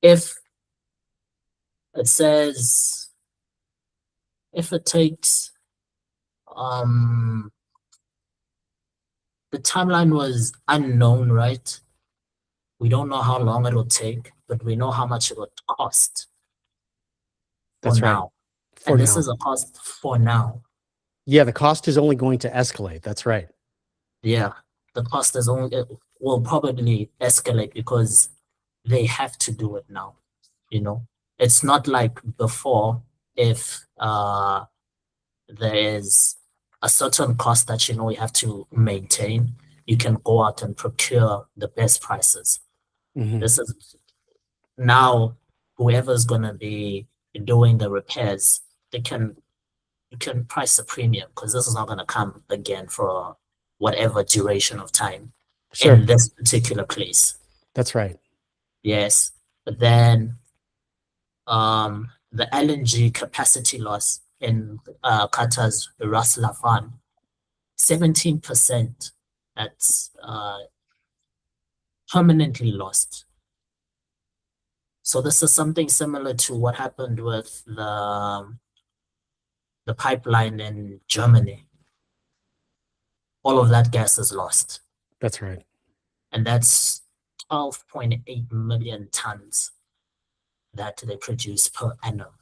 if it says, if it takes, the timeline was unknown, right? We don't know how long it'll take, but we know how much it would cost for That's right. now. For And this now. is a cost for now. Yeah, the cost is only going to escalate. That's right. Yeah, the cost is only, it will probably escalate because they have to do it now. It's not like before. If there is a certain cost that you have to maintain, you can go out and procure the best prices. Mhm. This is now, whoever's gonna be doing the repairs, you can price a premium, because this is not gonna come again for whatever duration of time Sure. in this particular place. That's right. Yes. But then the LNG capacity loss in Qatar's Ras Laffan, 17%, that's permanently lost. So this is something similar to what happened with the pipeline in Germany. All of that gas is lost, That's right. and that's 12.8 million tons that they produce per annum,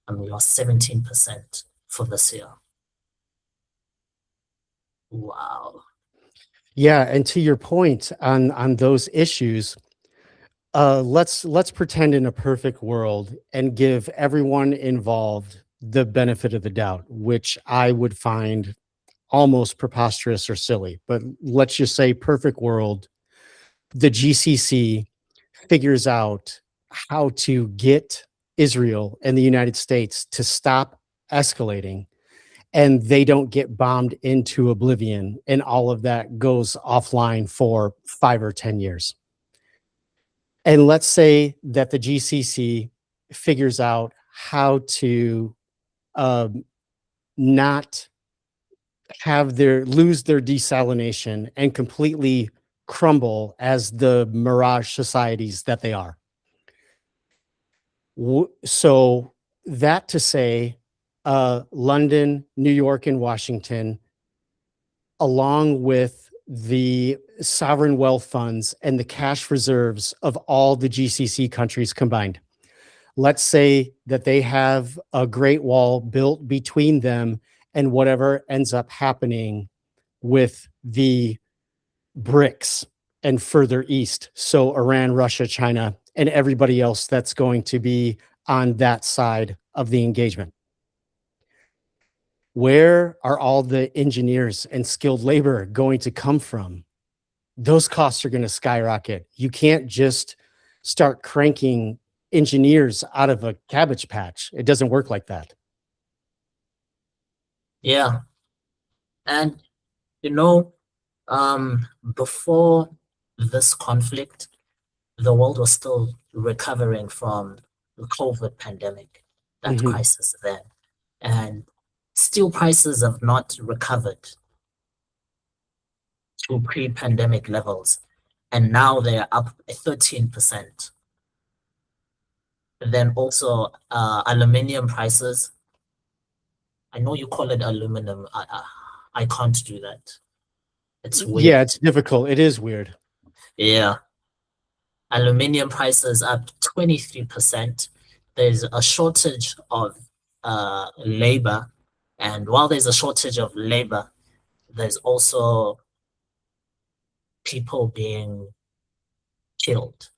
and we lost 17% for this year. Wow. Yeah, and to your point on those issues, let's pretend in a perfect world and give everyone involved the benefit of the doubt, which I would find almost preposterous or silly. But let's just say perfect world, the GCC figures out how to get Israel and the United States to stop escalating, and they don't get bombed into oblivion, and all of that goes offline for 5 or 10 years. And let's say that the GCC figures out how to um, not lose their desalination and completely crumble as the mirage societies that they are. So that to say, London, New York, and Washington, along with the sovereign wealth funds and the cash reserves of all the GCC countries combined. Let's say that they have a great wall built between them and whatever ends up happening with the BRICS and further east. So Iran, Russia, China, and everybody else that's going to be on that side of the engagement. Where are all the engineers and skilled labor going to come from? Those costs are going to skyrocket. You can't just start cranking engineers out of a cabbage patch. It doesn't work like that. Yeah. And before this conflict, the world was still recovering from the COVID pandemic, that Mhm. crisis then. And steel prices have not recovered to pre-pandemic levels. And now they're up 13%. Then also aluminium prices. I know you call it aluminum. I can't do that. It's Yeah, weird. it's difficult. It is weird. Yeah. Aluminium prices up 23%. There's a shortage of labor. And while there's a shortage of labor, there's also people being killed.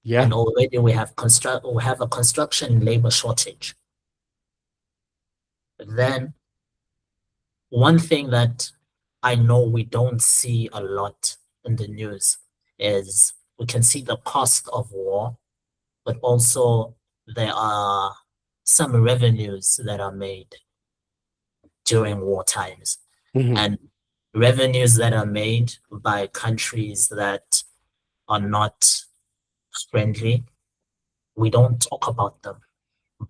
Yeah. And already we have a construction labor shortage. Then one thing that I know we don't see a lot in the news is we can see the cost of war, but also there are some revenues that are made during war times. Mhm. And revenues that are made by countries that are not friendly, we don't talk about them,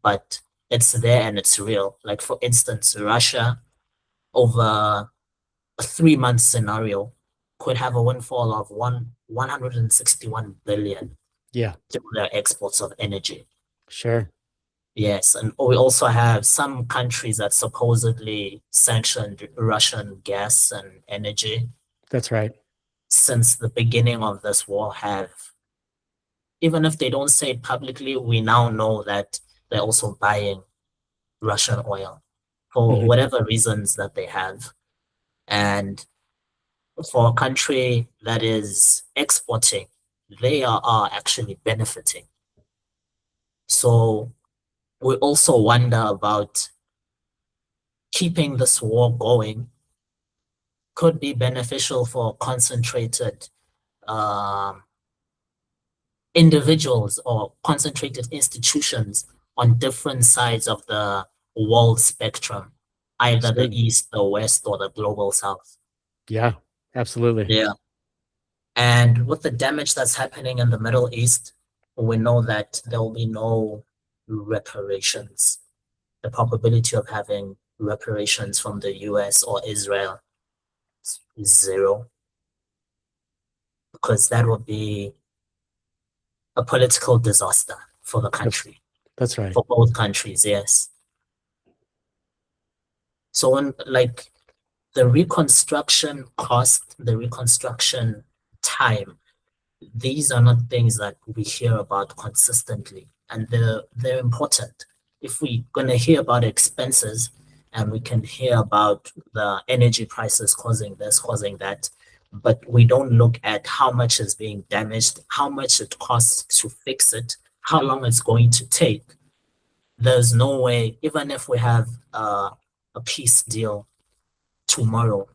but it's there and it's real. Like, for instance, Russia, over a 3 month scenario, could have a windfall of 161 billion Yeah, through their exports of energy. sure. Yes, and we also have some countries that supposedly sanctioned Russian gas and energy That's right. since the beginning of this war have, even if they don't say it publicly, we now know that they're also buying Russian oil for Mhm. whatever reasons that they have. And for a country that is exporting, they are actually benefiting. So we also wonder about keeping this war going could be beneficial for concentrated um, individuals or concentrated institutions on different sides of the world spectrum, either the Sure. East, the West, or the global South. Yeah, absolutely. Yeah. And with the damage that's happening in the Middle East, we know that there will be no reparations. The probability of having reparations from the US or Israel is zero, because that would be a political disaster for the That's country, that's right. for both countries, yes. So when, like, the reconstruction cost, the reconstruction time, these are not things that we hear about consistently, and they're important. If we're gonna hear about expenses and we can hear about the energy prices causing this, causing that, but we don't look at how much is being damaged, how much it costs to fix it, how long it's going to take, there's no way, even if we have a peace deal tomorrow,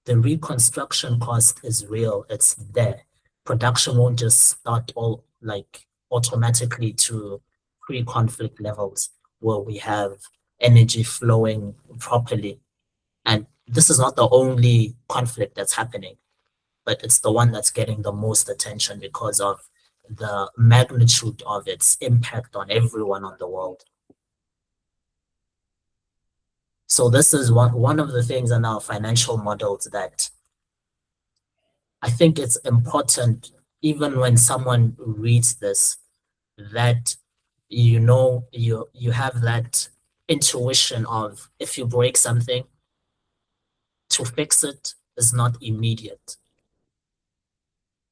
the reconstruction cost is real. It's there. Production won't just start all like automatically to pre-conflict levels where we have energy flowing properly. And this is not the only conflict that's happening, but it's the one that's getting the most attention because of the magnitude of its impact on everyone on the world. So this is one of the things in our financial models that I think it's important, even when someone reads this, that you have that intuition of, if you break something, to fix it is not immediate.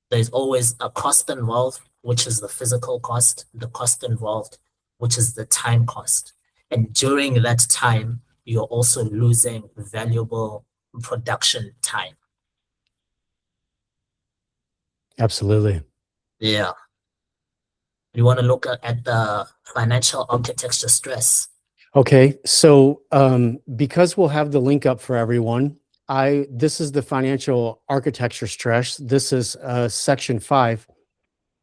There's always a cost involved, which is the physical cost, the cost involved, which is the time cost. And during that time, you're also losing valuable production time. Absolutely. Yeah. You want to look at the financial architecture stress. Okay, so because we'll have the link up for everyone, this is the financial architecture stress. This is section 5,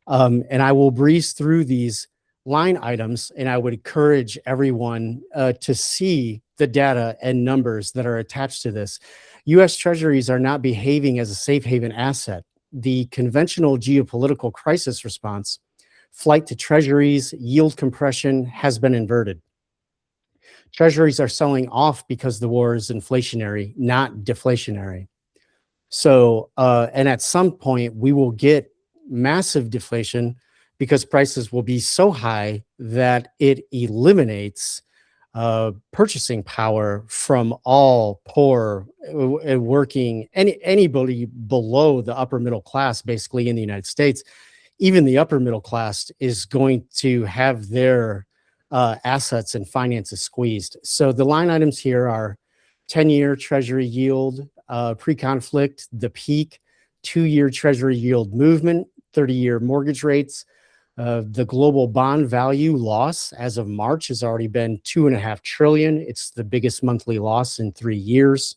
and I will breeze through these line items, and I would encourage everyone to see the data and numbers that are attached to this. U.S. Treasuries are not behaving as a safe haven asset. The conventional geopolitical crisis response, flight to treasuries, yield compression has been inverted. Treasuries are selling off because the war is inflationary, not deflationary. So, and at some point, we will get massive deflation because prices will be so high that it eliminates purchasing power from all poor and working, anybody below the upper middle class, basically in the United States. Even the upper middle class is going to have their assets and finances squeezed. So the line items here are 10-year Treasury yield, pre-conflict, the peak, 2-year Treasury yield movement, 30-year mortgage rates. The global bond value loss as of March has already been $2.5 trillion. It's the biggest monthly loss in 3 years.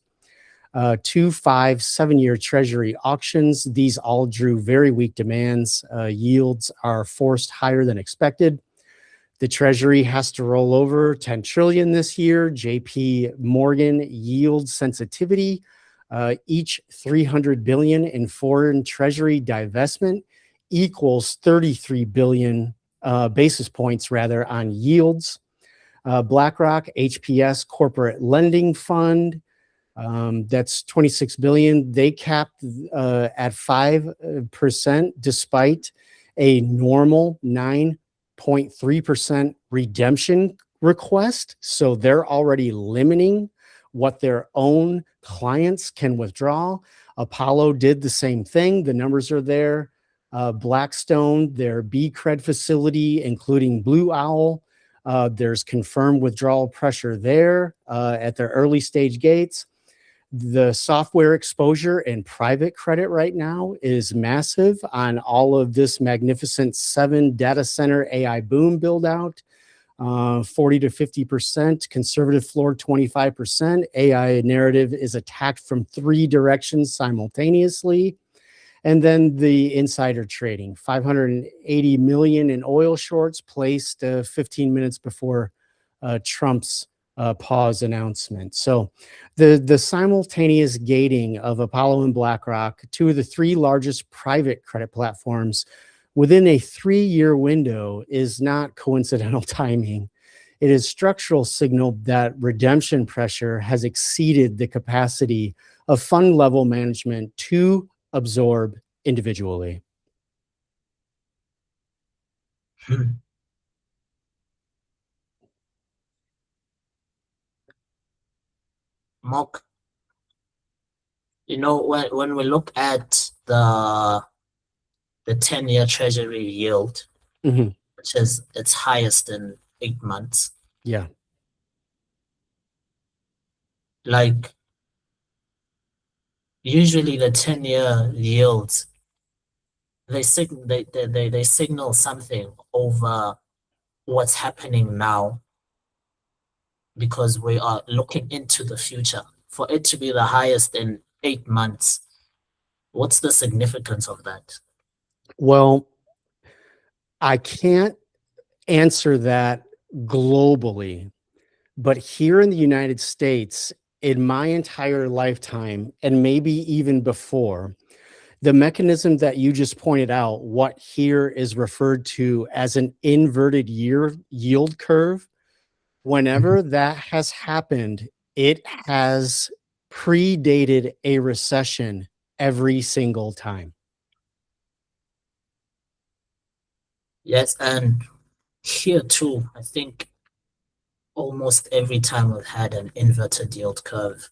2, 5, 7-year Treasury auctions. These all drew very weak demands. Yields are forced higher than expected. The Treasury has to roll over 10 trillion this year. JP Morgan yield sensitivity. Each 300 billion in foreign Treasury divestment equals 33 billion basis points rather on yields. BlackRock HPS Corporate Lending Fund, that's 26 billion. They capped at 5% despite a normal 9.3% redemption request. So they're already limiting what their own clients can withdraw. Apollo did the same thing. The numbers are there. Blackstone, their B-Cred facility, including Blue Owl, there's confirmed withdrawal pressure there at their early stage gates. The software exposure in private credit right now is massive on all of this magnificent 7 data center AI boom build out. 40 to 50%, conservative floor 25%. AI narrative is attacked from 3 directions simultaneously. And then the insider trading, 580 million in oil shorts placed 15 minutes before Trump's pause announcement. So the simultaneous gating of Apollo and BlackRock, 2 of the 3 largest private credit platforms within a 3-year window, is not coincidental timing. It is structural signal that redemption pressure has exceeded the capacity of fund level management to absorb individually. Mark, when we look at the 10-year Treasury yield, Mhm. which is its highest in 8 months, Yeah. like usually the 10-year yields, they signal something over what's happening now, because we are looking into the future. For it to be the highest in 8 months, what's the significance of that? Well, I can't answer that globally, but here in the United States, in my entire lifetime, and maybe even before, the mechanism that you just pointed out, what here is referred to as an inverted yield curve, whenever that has happened, it has predated a recession every single time. Yes, and here too, I think almost every time we've had an inverted yield curve,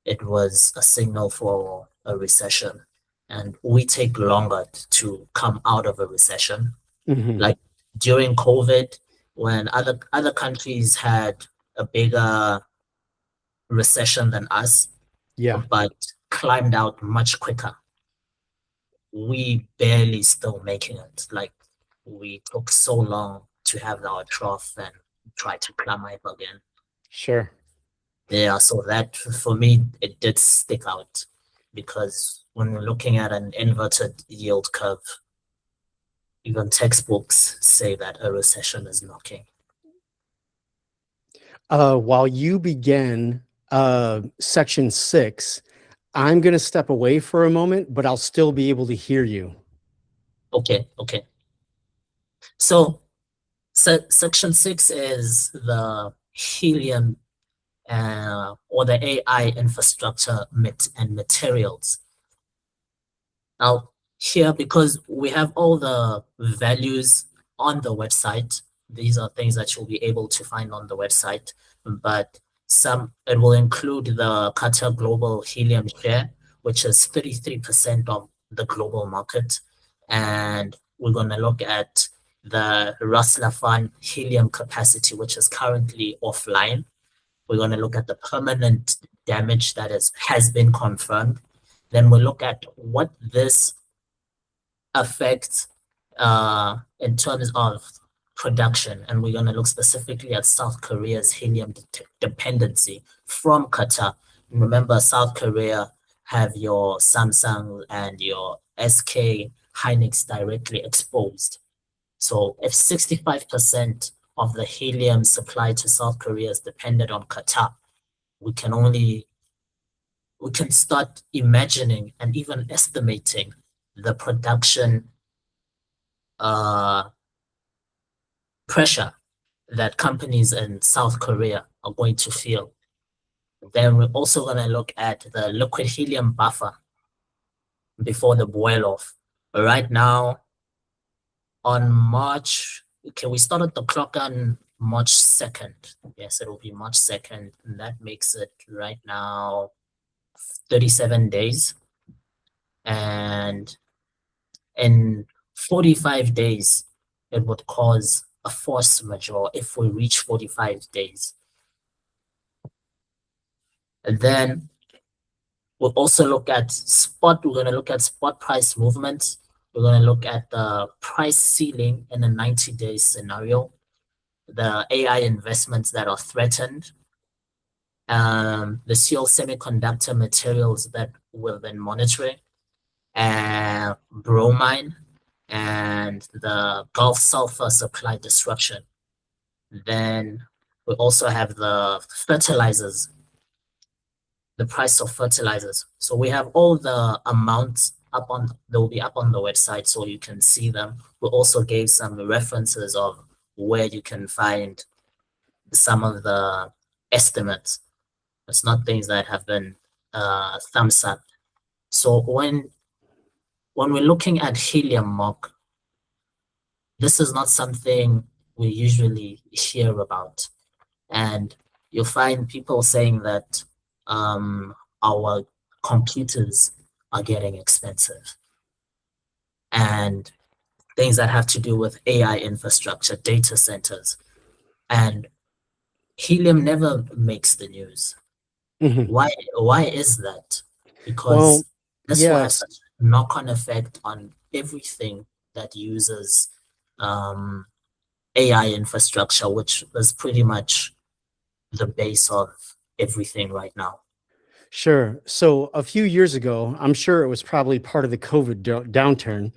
it was a signal for a recession. And we take longer to come out of a recession. Mhm. Like during COVID, when other countries had a bigger recession than us, Yeah, but climbed out much quicker, we barely still making it. Like we took so long to have our trough and try to climb up again. sure. Yeah, so that for me, it did stick out, because when we're looking at an inverted yield curve, even textbooks say that a recession is knocking. While you begin section 6, I'm going to step away for a moment, but I'll still be able to hear you. Okay, okay. So section 6 is the helium or the AI infrastructure and materials. Now, here, because we have all the values on the website, these are things that you'll be able to find on the website, but it will include the Qatar Global Helium share, which is 33% of the global market. And we're going to look at the Ras Laffan helium capacity, which is currently offline. We're going to look at the permanent damage that has been confirmed. Then we'll look at what this affects in terms of production. And we're going to look specifically at South Korea's helium dependency from Qatar Remember, South Korea have your Samsung and your SK Hynix directly exposed. So if 65% of the helium supply to South Korea is dependent on Qatar, we can only we can start imagining and even estimating the production pressure that companies in South Korea are going to feel. Then we're also going to look at the liquid helium buffer before the boil off. Right now, on March, okay, we started the clock on March 2nd. Yes, it will be March 2nd. And that makes it right now 37 days. And in 45 days, it would cause a force majeure if we reach 45 days. And then we'll also look at we're going to look at spot price movements. We're going to look at the price ceiling in a 90-day scenario, the AI investments that are threatened, the Seoul semiconductor materials that we've been monitoring, bromine, and the Gulf sulfur supply disruption. Then we also have the fertilizers, the price of fertilizers. So we have all the amounts they'll be up on the website so you can see them. We also gave some references of where you can find some of the estimates. It's not things that have been thumbs up. So when we're looking at helium, Mark, this is not something we usually hear about. And you'll find people saying that our computers are getting expensive. And things that have to do with AI infrastructure, data centers. And helium never makes the news. Mhm. Why is that? Because Well, this will have yes, such a knock-on effect on everything that uses AI infrastructure, which is pretty much the base of everything right now. sure. So a few years ago, I'm sure it was probably part of the COVID downturn,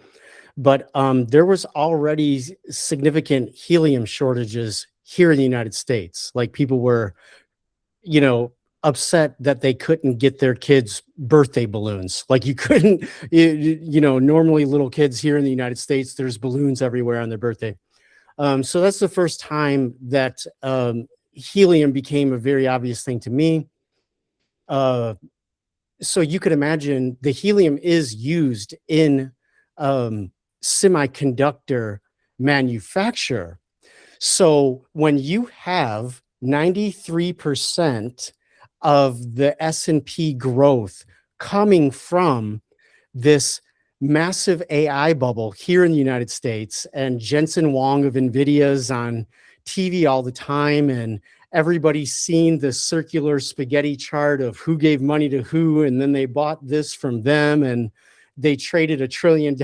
but there was already significant helium shortages here in the United States. Like people were, you know, upset that they couldn't get their kids birthday balloons. Like you couldn't, normally little kids here in the United States, there's balloons everywhere on their birthday. So that's the first time that helium became a very obvious thing to me. So you could imagine the helium is used in semiconductor manufacture. So when you have 93% of the S&P growth coming from this massive AI bubble here in the United States, and Jensen Huang of NVIDIA's on TV all the time, and everybody's seen the circular spaghetti chart of who gave money to who, and then they bought this from them, and they traded $1 trillion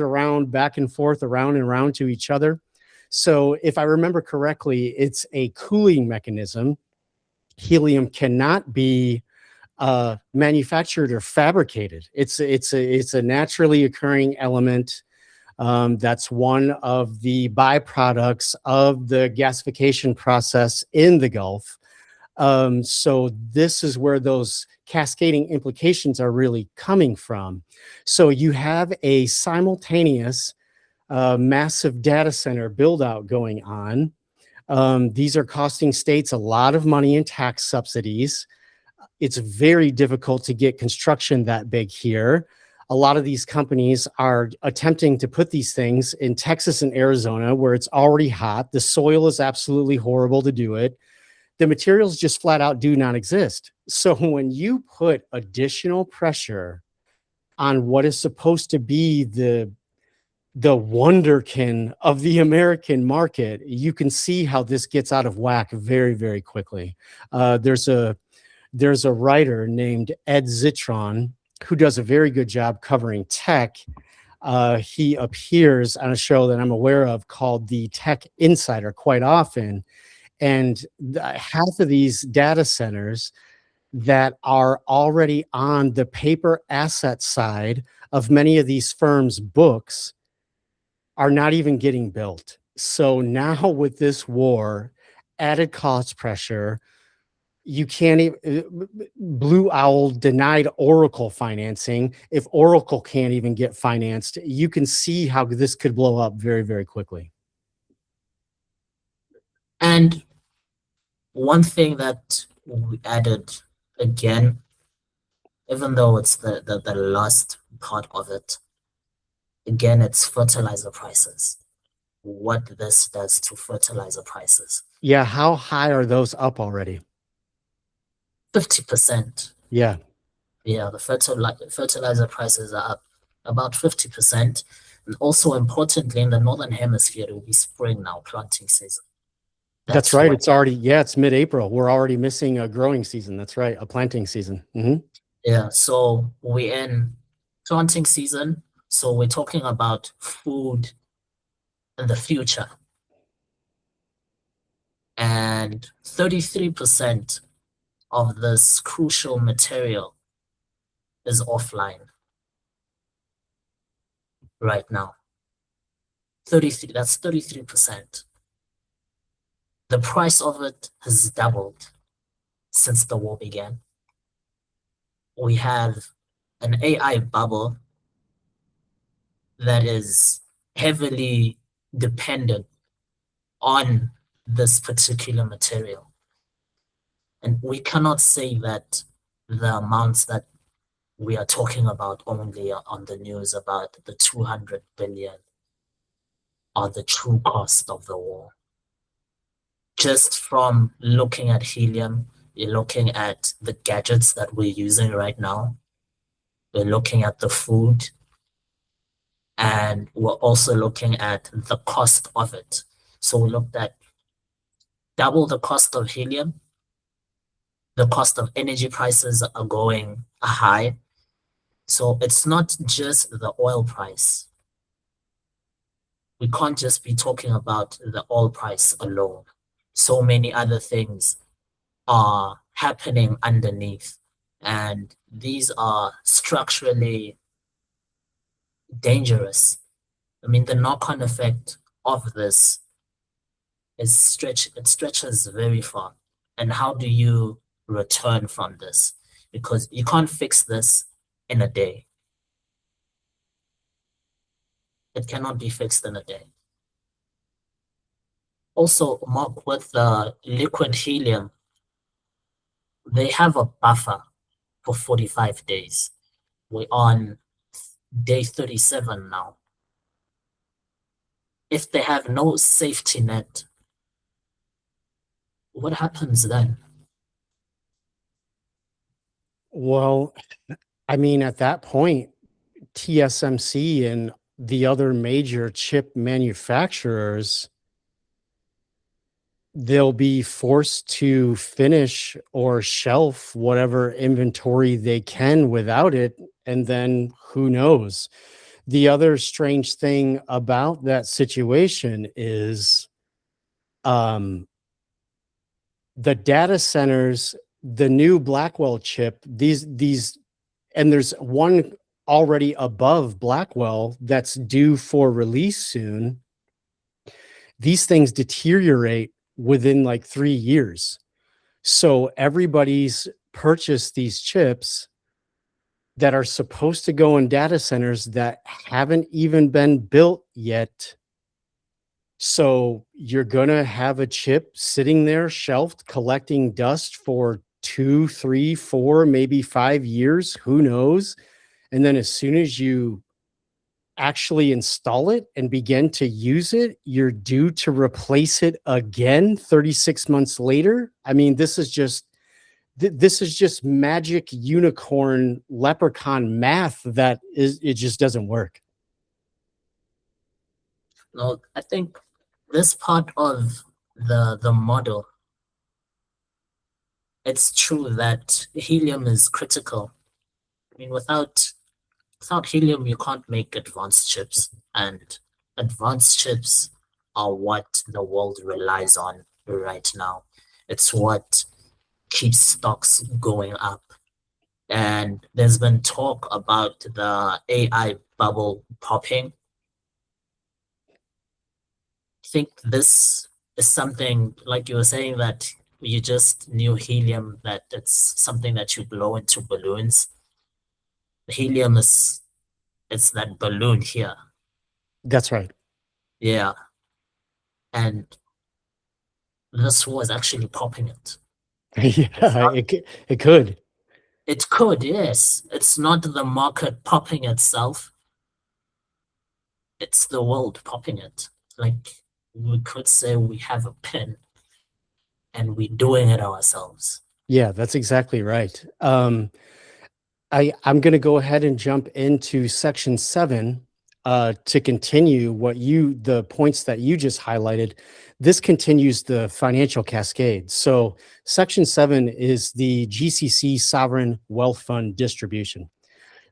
around, back and forth, around and around to each other. So if I remember correctly, it's a cooling mechanism. Helium cannot be manufactured or fabricated. It's a naturally occurring element. That's one of the byproducts of the gasification process in the Gulf. So this is where those cascading implications are really coming from. So you have a simultaneous massive data center build out going on. These are costing states a lot of money in tax subsidies. It's very difficult to get construction that big here. A lot of these companies are attempting to put these things in Texas and Arizona, where it's already hot. The soil is absolutely horrible to do it. The materials just flat out do not exist. So when you put additional pressure on what is supposed to be the wonderkin of the American market, you can see how this gets out of whack very, very quickly. There's a writer named Ed Zitron who does a very good job covering tech. He appears on a show that I'm aware of called The Tech Insider quite often. And half of these data centers that are already on the paper asset side of many of these firms' books are not even getting built. So now with this war, added cost pressure, you can't even Blue Owl denied Oracle financing. If Oracle can't even get financed, you can see how this could blow up very, very quickly. And one thing that we added again, even though it's the last part of it, again, it's fertilizer prices. What this does to fertilizer prices. Yeah, how high are those up already? 50%. Yeah. Yeah, the fertilizer prices are up about 50%. And also importantly, in the Northern Hemisphere, it will be spring now, planting season. That's right. It's already, yeah, it's mid-April. We're already missing a growing season. That's right. A planting season. Yeah, so we're in planting season. So we're talking about food in the future. And 33% of this crucial material is offline right now. 33, that's 33%. The price of it has doubled since the war began. We have an AI bubble that is heavily dependent on this particular material. And we cannot say that the amounts that we are talking about only on the news about the 200 billion are the true cost of the war. Just from looking at helium, you're looking at the gadgets that we're using right now. We're looking at the food, and we're also looking at the cost of it. So we looked at double the cost of helium. The cost of energy prices are going high. So it's not just the oil price. We can't just be talking about the oil price alone. So many other things are happening underneath. And these are structurally dangerous. I mean, the knock-on effect of this it stretches very far. And how do you return from this? Because you can't fix this in a day. It cannot be fixed in a day. Also, Mark, with the liquid helium, they have a buffer for 45 days. We're on day 37 now. If they have no safety net, what happens then? Well, I mean, at that point, TSMC and the other major chip manufacturers, they'll be forced to finish or shelf whatever inventory they can without it. And then who knows? The other strange thing about that situation is the data centers, the new Blackwell chip, these, and there's one already above Blackwell that's due for release soon. These things deteriorate within like 3 years. So everybody's purchased these chips that are supposed to go in data centers that haven't even been built yet. So you're going to have a chip sitting there shelved, collecting dust for 2, 3, 4, maybe 5 years. Who knows? And then as soon as you actually install it and begin to use it, you're due to replace it again 36 months later. I mean, this is just magic unicorn leprechaun math that it just doesn't work. No, I think this part of the model, it's true that helium is critical. I mean, without helium, you can't make advanced chips, and advanced chips are what the world relies on right now. It's what keeps stocks going up. And there's been talk about the AI bubble popping. I think this is something like you were saying that you just knew helium, that it's something that you blow into balloons. Helium it's that balloon here. That's right. Yeah. And this was actually popping it. It's Yeah, not, it could. it could, yes. It's not the market popping itself. It's the world popping it. Like we could say we have a pin and we're doing it ourselves. Yeah, that's exactly right. I'm going to go ahead and jump into section 7 to continue the points that you just highlighted. This continues the financial cascade. So section 7 is the GCC Sovereign Wealth Fund distribution.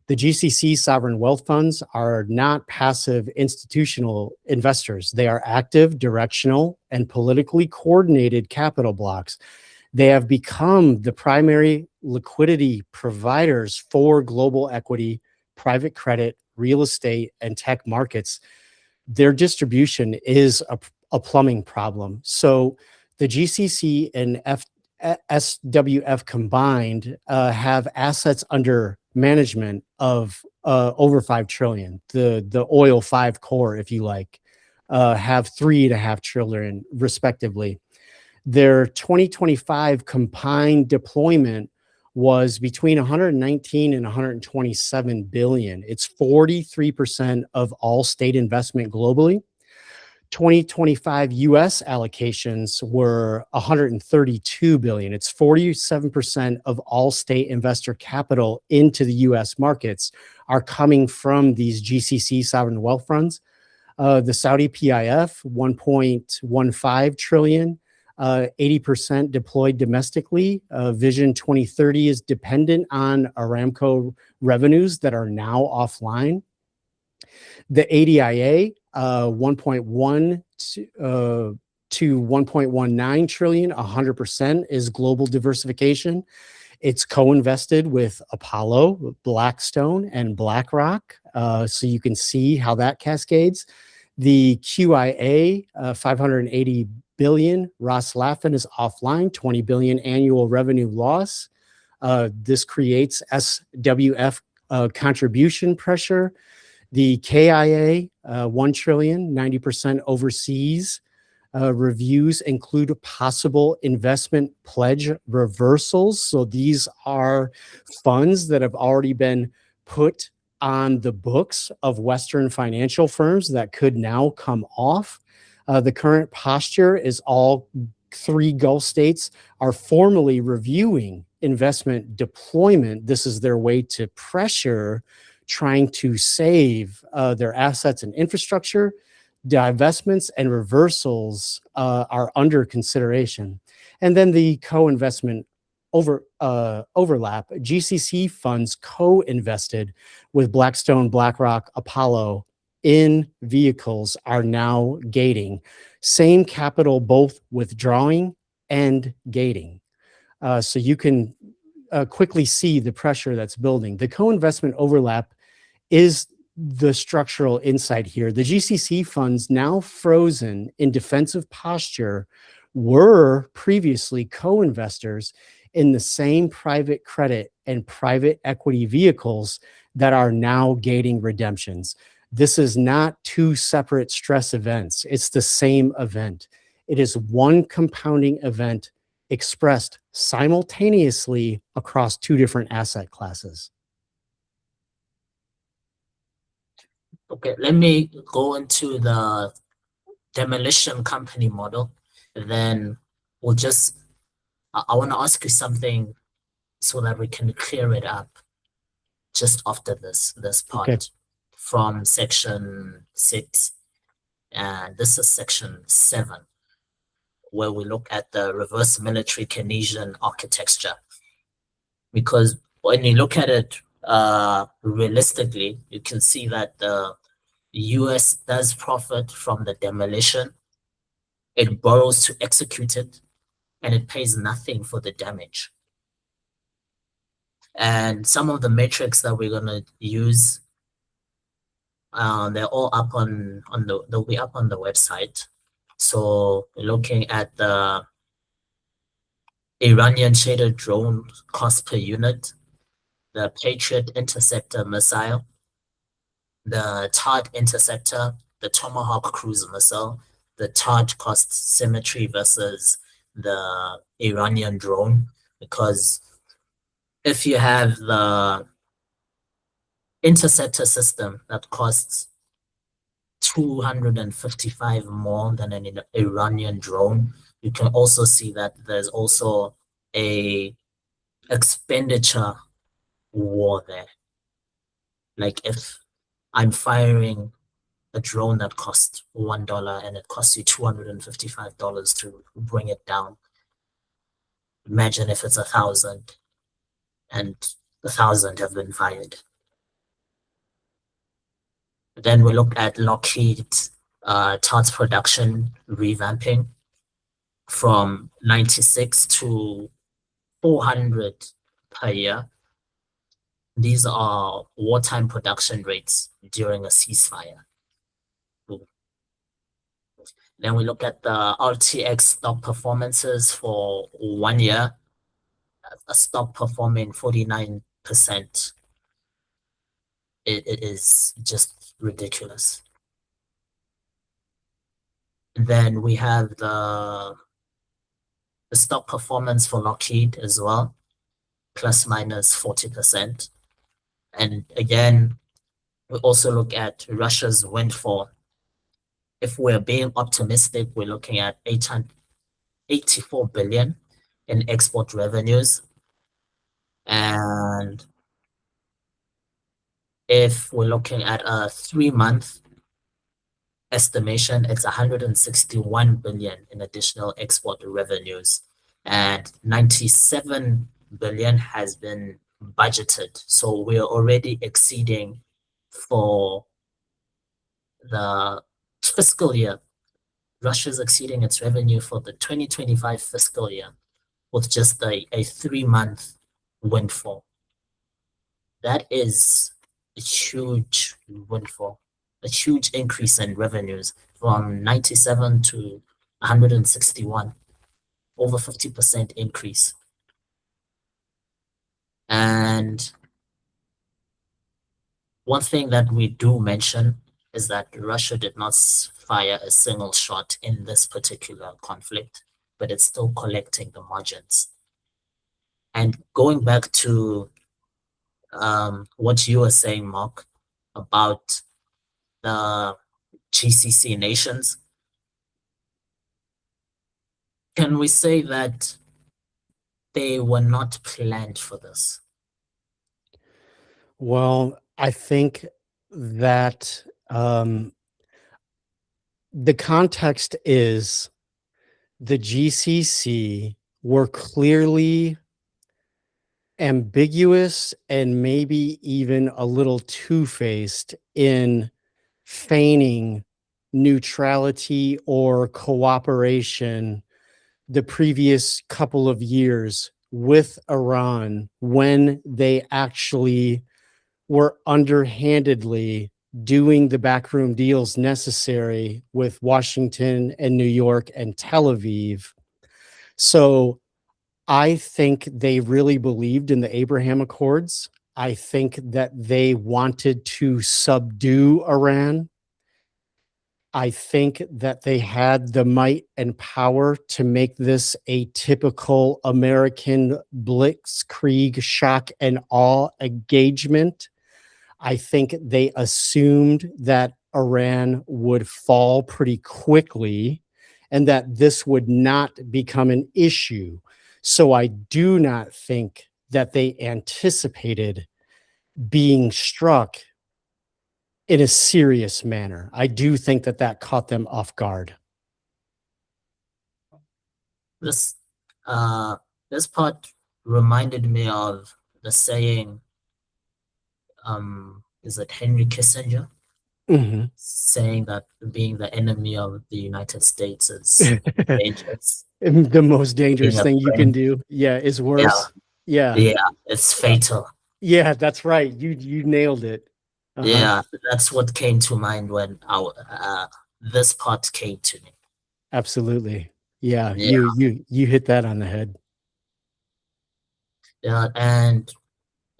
The GCC sovereign wealth funds are not passive institutional investors. They are active, directional, and politically coordinated capital blocks. They have become the primary liquidity providers for global equity, private credit, real estate, and tech markets. Their distribution is a plumbing problem. So the GCC and SWF combined have assets under management of over 5 trillion. The oil 5 core, if you like, have 3.5 trillion respectively. Their 2025 combined deployment was between 119 and 127 billion. It's 43% of all state investment globally. 2025 US allocations were 132 billion. It's 47% of all state investor capital into the US markets are coming from these GCC sovereign wealth funds. The Saudi PIF, 1.15 trillion, 80% deployed domestically. Vision 2030 is dependent on Aramco revenues that are now offline. The ADIA, 1.1 to 1.19 trillion, 100% is global diversification. It's co-invested with Apollo, Blackstone, and BlackRock. So you can see how that cascades. The QIA, 580 billion, Ras Laffan is offline, 20 billion annual revenue loss. This creates SWF contribution pressure. The KIA, 1 trillion, 90% overseas. Reviews include possible investment pledge reversals. So these are funds that have already been put on the books of Western financial firms that could now come off. The current posture is all 3 Gulf states are formally reviewing investment deployment. This is their way to pressure trying to save their assets and infrastructure. Divestments and reversals are under consideration. And then the co-investment overlap. GCC funds co-invested with Blackstone, BlackRock, Apollo in vehicles are now gating. Same capital, both withdrawing and gating. So you can quickly see the pressure that's building. The co-investment overlap is the structural insight here. The GCC funds, now frozen in defensive posture, were previously co-investors in the same private credit and private equity vehicles that are now gating redemptions. This is not 2 separate stress events. It's the same event. It is one compounding event expressed simultaneously across 2 different asset classes. Okay, let me go into the demolition company model. Then we'll just, I want to ask you something so that we can clear it up just after this part. Okay. From section 6. And this is section 7, where we look at the reverse military Keynesian architecture. Because when you look at it realistically, you can see that the US does profit from the demolition. It borrows to execute it. and it pays nothing for the damage. And some of the metrics that we're gonna use, they're all up they'll be up on the website. So looking at the Iranian shaded drone cost per unit, the Patriot interceptor missile, the THAAD interceptor, the Tomahawk cruise missile, the THAAD cost symmetry versus the Iranian drone. Because if you have the interceptor system that costs 255 more than an Iranian drone, you can also see that there's also a expenditure war there. Like if I'm firing a drone that costs $1 and it costs you $255 to bring it down. Imagine if it's 1,000 and 1,000 have been fired. Then we look at Lockheed THAAD's production revamping from 96 to 400 per year. These are wartime production rates during a ceasefire. Then we look at the RTX stock performances for 1 year. A stock performing 49%. It is just ridiculous. Then we have the stock performance for Lockheed as well, plus minus 40%. And again, we also look at Russia's windfall. If we're being optimistic, we're looking at 884 billion in export revenues. And if we're looking at a 3-month estimation, it's 161 billion in additional export revenues, and 97 billion has been budgeted. So we're already exceeding for the fiscal year. Russia's exceeding its revenue for the 2025 fiscal year with just a 3-month windfall. That is a huge windfall, a huge increase in revenues from 97 to 161, over 50% increase. And one thing that we do mention is that Russia did not fire a single shot in this particular conflict, but it's still collecting the margins. And going back to what you were saying, Mark, about the GCC nations, can we say that they were not planned for this? Well, I think that the context is the GCC were clearly ambiguous and maybe even a little two-faced in feigning neutrality or cooperation the previous couple of years with Iran when they actually were underhandedly doing the backroom deals necessary with Washington and New York and Tel Aviv. So I think they really believed in the Abraham Accords. I think that they wanted to subdue Iran. I think that they had the might and power to make this a typical American blitzkrieg shock and awe engagement. I think they assumed that Iran would fall pretty quickly and that this would not become an issue. So I do not think that they anticipated being struck in a serious manner. I do think that that caught them off guard. This part reminded me of the saying, is it Henry Kissinger? Mhm. saying that being the enemy of the United States is dangerous. The most Being dangerous a thing you can friend, do, yeah, is yeah, worse. Yeah. yeah, it's fatal. Yeah, that's right. You nailed it. Uh-huh. Yeah, that's what came to mind when our this part came to me. Absolutely. Yeah, Yeah, you hit that on the head. yeah, and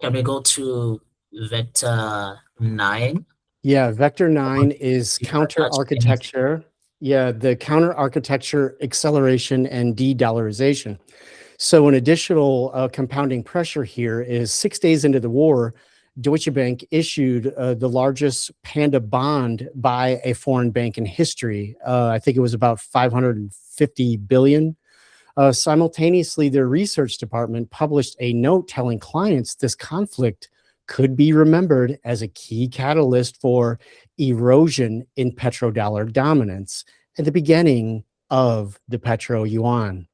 can we go to vector 9? Yeah, Vector 9 is You want to counter touch anything? architecture. Yeah, the counter architecture acceleration and de-dollarization. So an additional compounding pressure here is 6 days into the war, Deutsche Bank issued the largest panda bond by a foreign bank in history. I think it was about 550 billion. Simultaneously, their research department published a note telling clients this conflict could be remembered as a key catalyst for erosion in petrodollar dominance and the beginning of the petro yuan.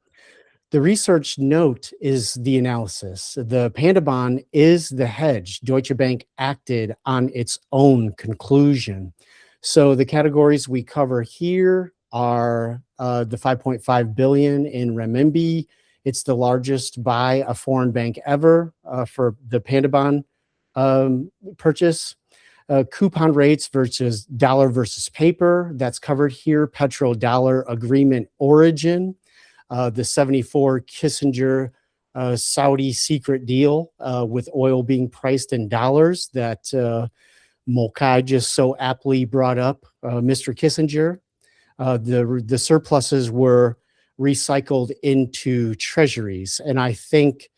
The research note is the analysis. The Panda bond is the hedge. Deutsche Bank acted on its own conclusion. So the categories we cover here are the 5.5 billion in renminbi. It's the largest by a foreign bank ever for the Panda bond purchase. Coupon rates versus dollar versus paper. That's covered here. Petrodollar agreement origin, the 74 Kissinger Saudi secret deal with oil being priced in dollars that Mokai just so aptly brought up, Mr. Kissinger. The surpluses were recycled into treasuries. And I think,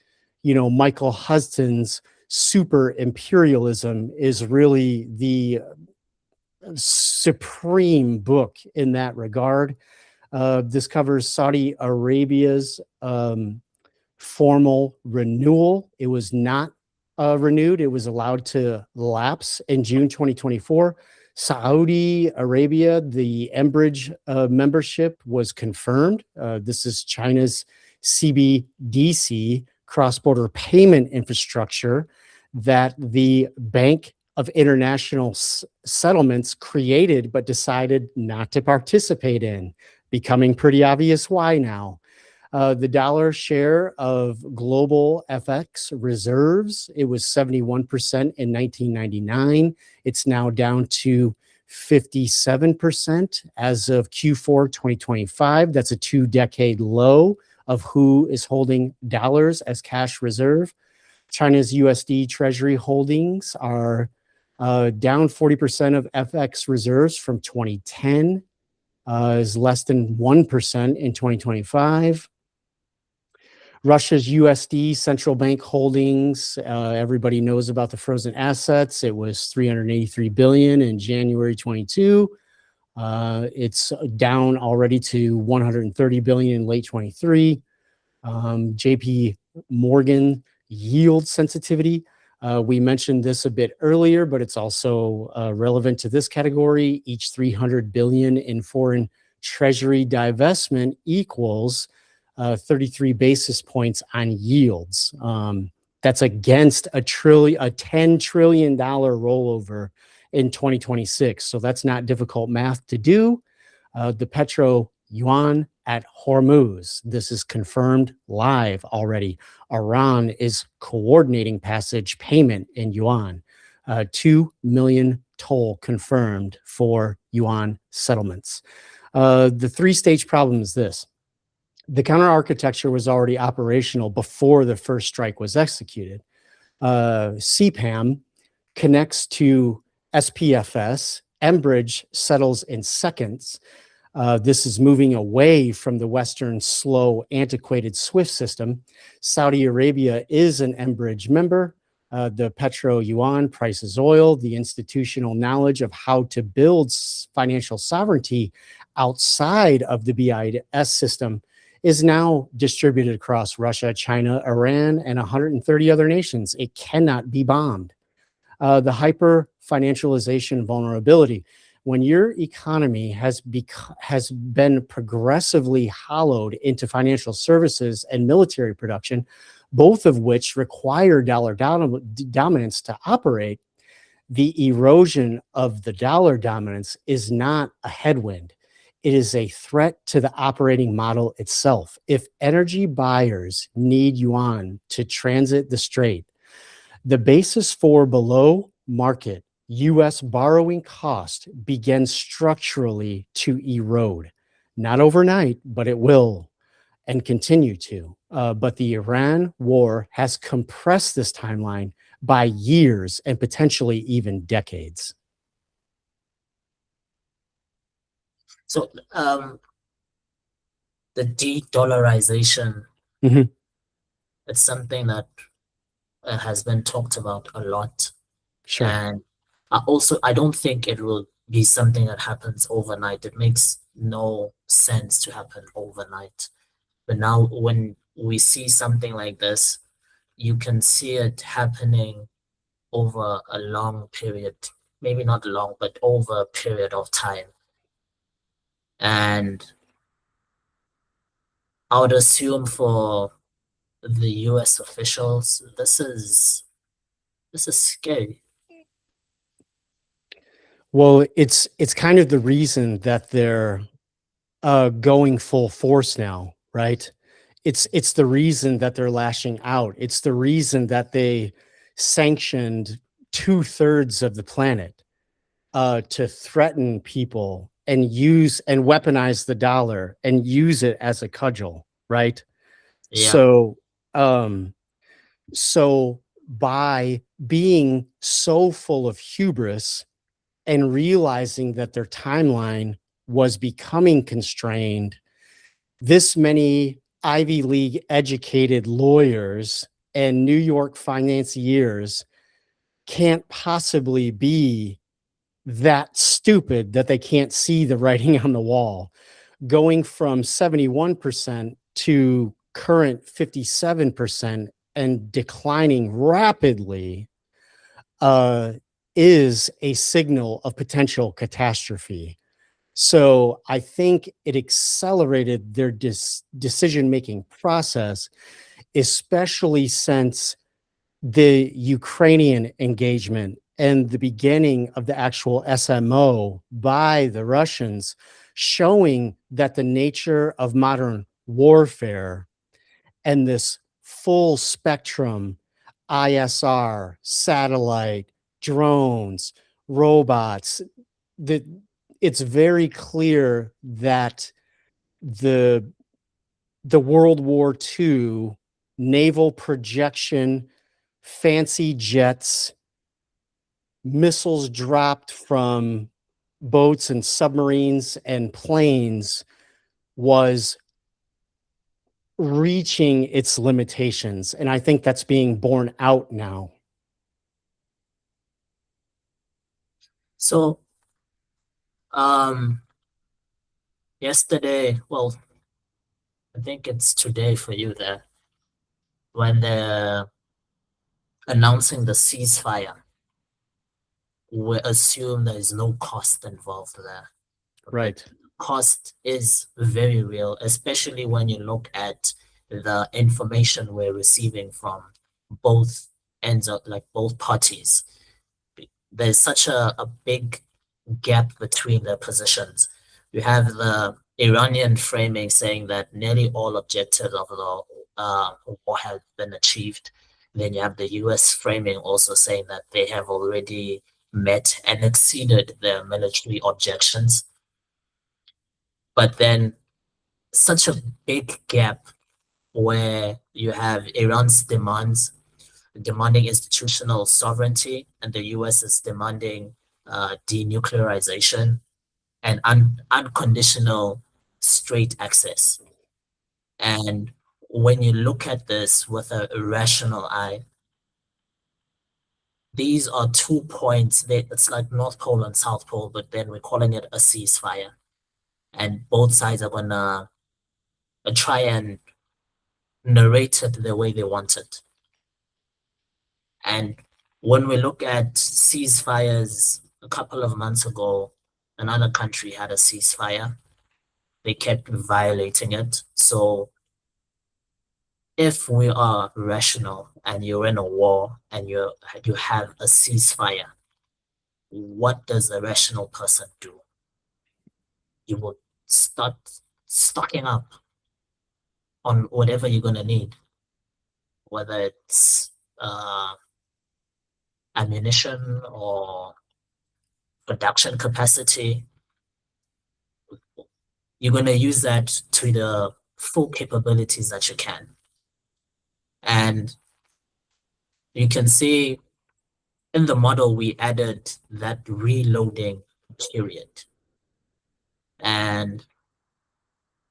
Michael Huston's super imperialism is really the supreme book in that regard. This covers Saudi Arabia's formal renewal. It was not renewed. It was allowed to lapse in June 2024. Saudi Arabia, the Enbridge membership was confirmed. This is China's CBDC, cross-border payment infrastructure that the Bank of International Settlements created but decided not to participate in, becoming pretty obvious why now. The dollar share of global FX reserves, it was 71% in 1999. It's now down to 57% as of Q4 2025. That's a 2-decade low of who is holding dollars as cash reserve. China's USD Treasury holdings are down 40% of FX reserves from 2010, is less than 1% in 2025. Russia's USD central bank holdings, everybody knows about the frozen assets. It was 383 billion in January 22. It's down already to 130 billion in late 23. JP Morgan yield sensitivity. We mentioned this a bit earlier, but it's also relevant to this category. Each 300 billion in foreign treasury divestment equals 33 basis points on yields. That's against a $10 trillion rollover in 2026. So that's not difficult math to do. The petro yuan at Hormuz. This is confirmed live already. Iran is coordinating passage payment in yuan. 2 million toll confirmed for yuan settlements. The three-stage problem is this. The counter architecture was already operational before the first strike was executed. CPAM connects to SPFS. Enbridge settles in seconds. This is moving away from the Western slow, antiquated SWIFT system. Saudi Arabia is an Enbridge member. The petro yuan prices oil. The institutional knowledge of how to build financial sovereignty outside of the BIS system is now distributed across Russia, China, Iran, and 130 other nations. It cannot be bombed. The hyper financialization vulnerability. When your economy has been progressively hollowed into financial services and military production, both of which require dollar dominance to operate, The erosion of the dollar dominance is not a headwind. It is a threat to the operating model itself. If energy buyers need yuan to transit the strait, the basis for below market US borrowing cost begins structurally to erode. Not overnight, but it will and continue to. But the Iran war has compressed this timeline by years and potentially even decades. So the de-dollarization, Mhm. it's something that has been talked about a lot. Sure. And I don't think it will be something that happens overnight. It makes no sense to happen overnight. But now when we see something like this, you can see it happening over a long period, maybe not long, but over a period of time. And I would assume for the US officials, this is scary. Well, it's kind of the reason that they're going full force now, right? It's the reason that they're lashing out. It's the reason that they sanctioned 2/3 of the planet to threaten people and use and weaponize the dollar and use it as a cudgel, right? Yeah. So, um, so by being so full of hubris and realizing that their timeline was becoming constrained, this many Ivy League educated lawyers and New York financiers can't possibly be that stupid that they can't see the writing on the wall. Going from 71% to current 57% and declining rapidly uh, is a signal of potential catastrophe. So I think it accelerated their decision-making process, especially since the Ukrainian engagement and the beginning of the actual SMO by the Russians, showing that the nature of modern warfare and this full spectrum ISR, satellite, drones, robots, that it's very clear that the World War II naval projection, fancy jets, missiles dropped from boats and submarines and planes was reaching its limitations. And I think that's being borne out now. So um yesterday, well, I think it's today for you there, when they're announcing the ceasefire, we assume there is no cost involved there. But Right. cost is very real, especially when you look at the information we're receiving from both ends of, like, both parties. There's such a big gap between their positions. You have the Iranian framing saying that nearly all objectives of the war have been achieved. Then you have the US framing also saying that they have already met and exceeded their military objections. But then such a big gap where you have Iran's demands demanding institutional sovereignty, and the US is demanding denuclearization and unconditional straight access. And when you look at this with a rational eye, these are 2 points that it's like North Pole and South Pole, but then we're calling it a ceasefire. And both sides are gonna try and narrate it the way they want it. And when we look at ceasefires, a couple of months ago, another country had a ceasefire. They kept violating it. So if we are rational and you're in a war and you have a ceasefire, what does a rational person do? You will start stocking up on whatever you're going to need, whether it's ammunition or production capacity. You're going to use that to the full capabilities that you can. And you can see in the model, we added that reloading period. And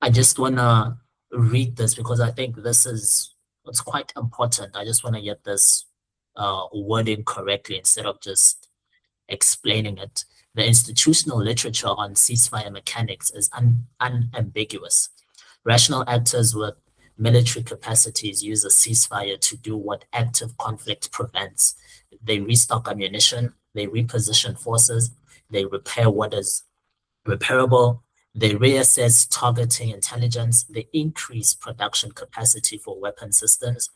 I just want to read this because I think this is it's quite important. I just want to get this wording correctly instead of just explaining it. The institutional literature on ceasefire mechanics is unambiguous. Rational actors with military capacities use a ceasefire to do what active conflict prevents. They restock ammunition, they reposition forces, they repair what is repairable, they reassess targeting intelligence, they increase production capacity for weapon systems,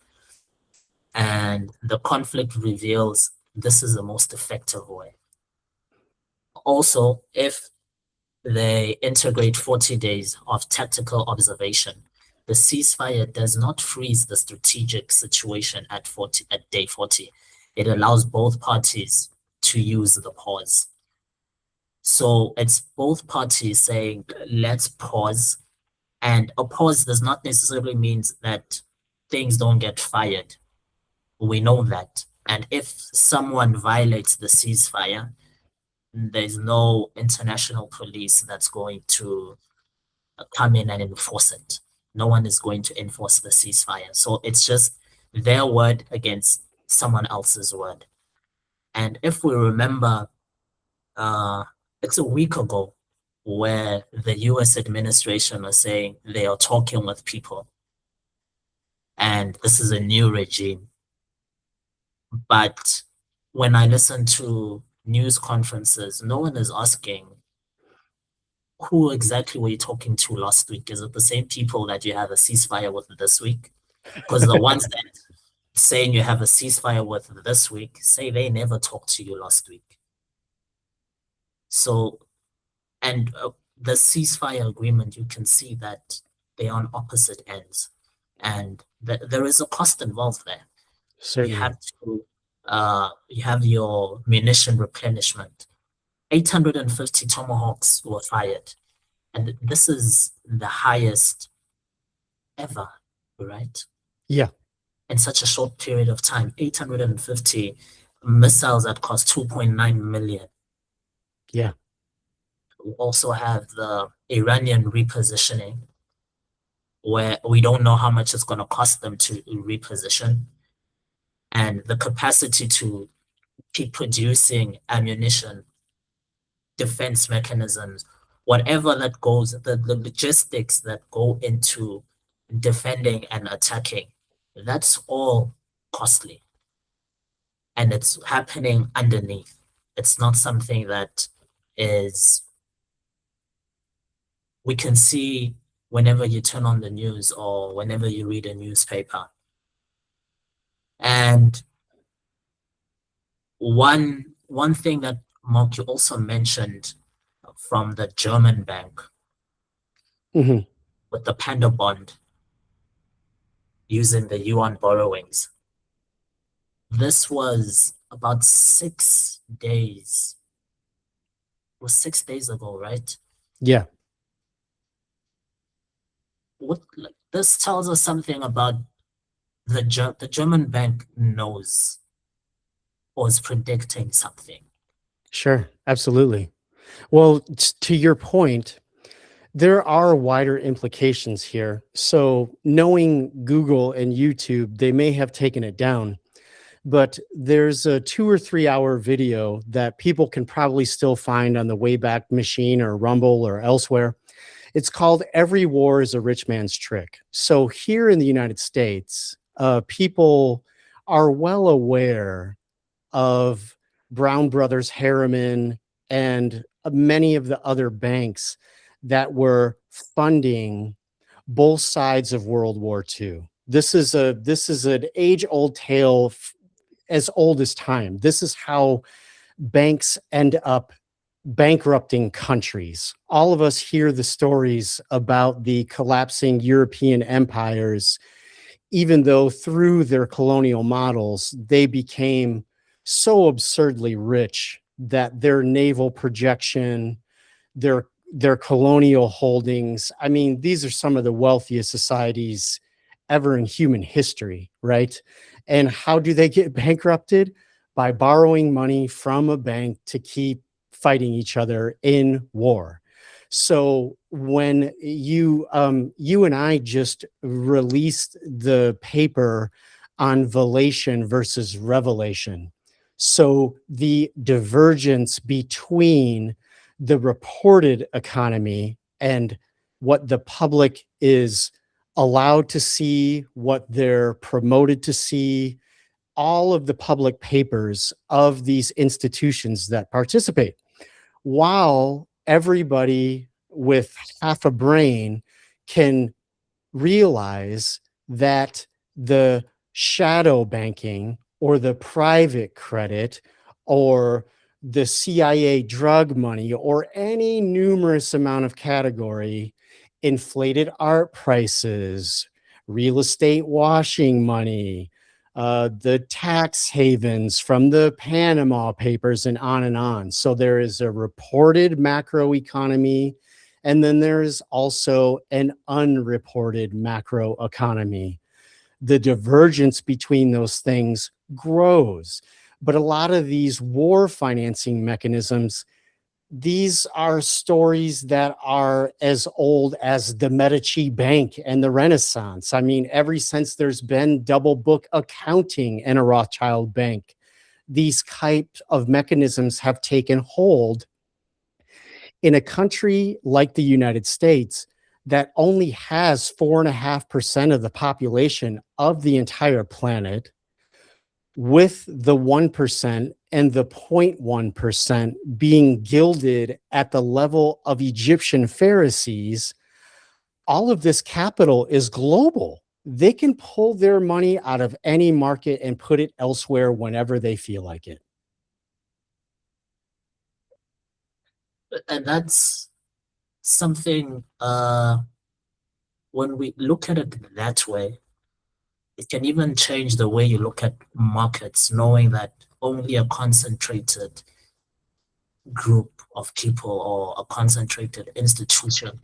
and the conflict reveals this is the most effective way. Also, if they integrate 40 days of tactical observation, the ceasefire does not freeze the strategic situation at day 40. It allows both parties to use the pause. So it's both parties saying, let's pause. And a pause does not necessarily mean that things don't get fired. We know that. And if someone violates the ceasefire, there's no international police that's going to come in and enforce it. No one is going to enforce the ceasefire. So it's just their word against someone else's word. And if we remember, it's a week ago where the U.S. administration was saying they are talking with people. And this is a new regime. But when I listen to news conferences, no one is asking, who exactly were you talking to last week? Is it the same people that you have a ceasefire with this week? Because the ones that saying you have a ceasefire with this week say they never talked to you last week. So, and the ceasefire agreement, you can see that they are on opposite ends, and there is a cost involved there. Certainly. You have your munition replenishment. 850 tomahawks were fired, and this is the highest ever, right? Yeah. In such a short period of time, 850 missiles that cost 2.9 million. Yeah. We also have the Iranian repositioning, where we don't know how much it's going to cost them to reposition, and the capacity to keep producing ammunition, defense mechanisms, whatever that goes, the logistics that go into defending and attacking, that's all costly. And it's happening underneath. It's not something that we can see whenever you turn on the news or whenever you read a newspaper. And one thing that Mark, you also mentioned from the German bank with the Panda bond using the yuan borrowings. This was about 6 days. It was 6 days ago, right? Yeah. This tells us something about the German bank knows or is predicting something. Sure, absolutely. Well, to your point, there are wider implications here. So knowing Google and YouTube, they may have taken it down, but there's a 2 or 3 hour video that people can probably still find on the Wayback Machine or Rumble or elsewhere. It's called Every War is a Rich Man's Trick. So here in the United States, people are well aware of Brown Brothers, Harriman, and many of the other banks that were funding both sides of World War II. This is an age-old tale as old as time. This is how banks end up bankrupting countries. All of us hear the stories about the collapsing European empires, even though through their colonial models, they became so absurdly rich that their naval projection, their colonial holdings, I mean, these are some of the wealthiest societies ever in human history, right? And how do they get bankrupted? By borrowing money from a bank to keep fighting each other in war. So when you and I just released the paper on velation versus revelation. So the divergence between the reported economy and what the public is allowed to see, what they're promoted to see, all of the public papers of these institutions that participate, while everybody with half a brain can realize that the shadow banking or the private credit or the CIA drug money or any numerous amount of category, inflated art prices, real estate washing money, the tax havens from the Panama Papers, and on and on. So there is a reported macroeconomy, and then there is also an unreported macroeconomy. The divergence between those things grows. But a lot of these war financing mechanisms, these are stories that are as old as the Medici Bank and the Renaissance. I mean, ever since there's been double book accounting in a Rothschild bank, these types of mechanisms have taken hold in a country like the United States that only has 4.5% of the population of the entire planet, with the 1% and the 0.1% being gilded at the level of Egyptian Pharisees. All of this capital is global. They can pull their money out of any market and put it elsewhere whenever they feel like it. And that's something, when we look at it that way, it can even change the way you look at markets, knowing that only a concentrated group of people or a concentrated institution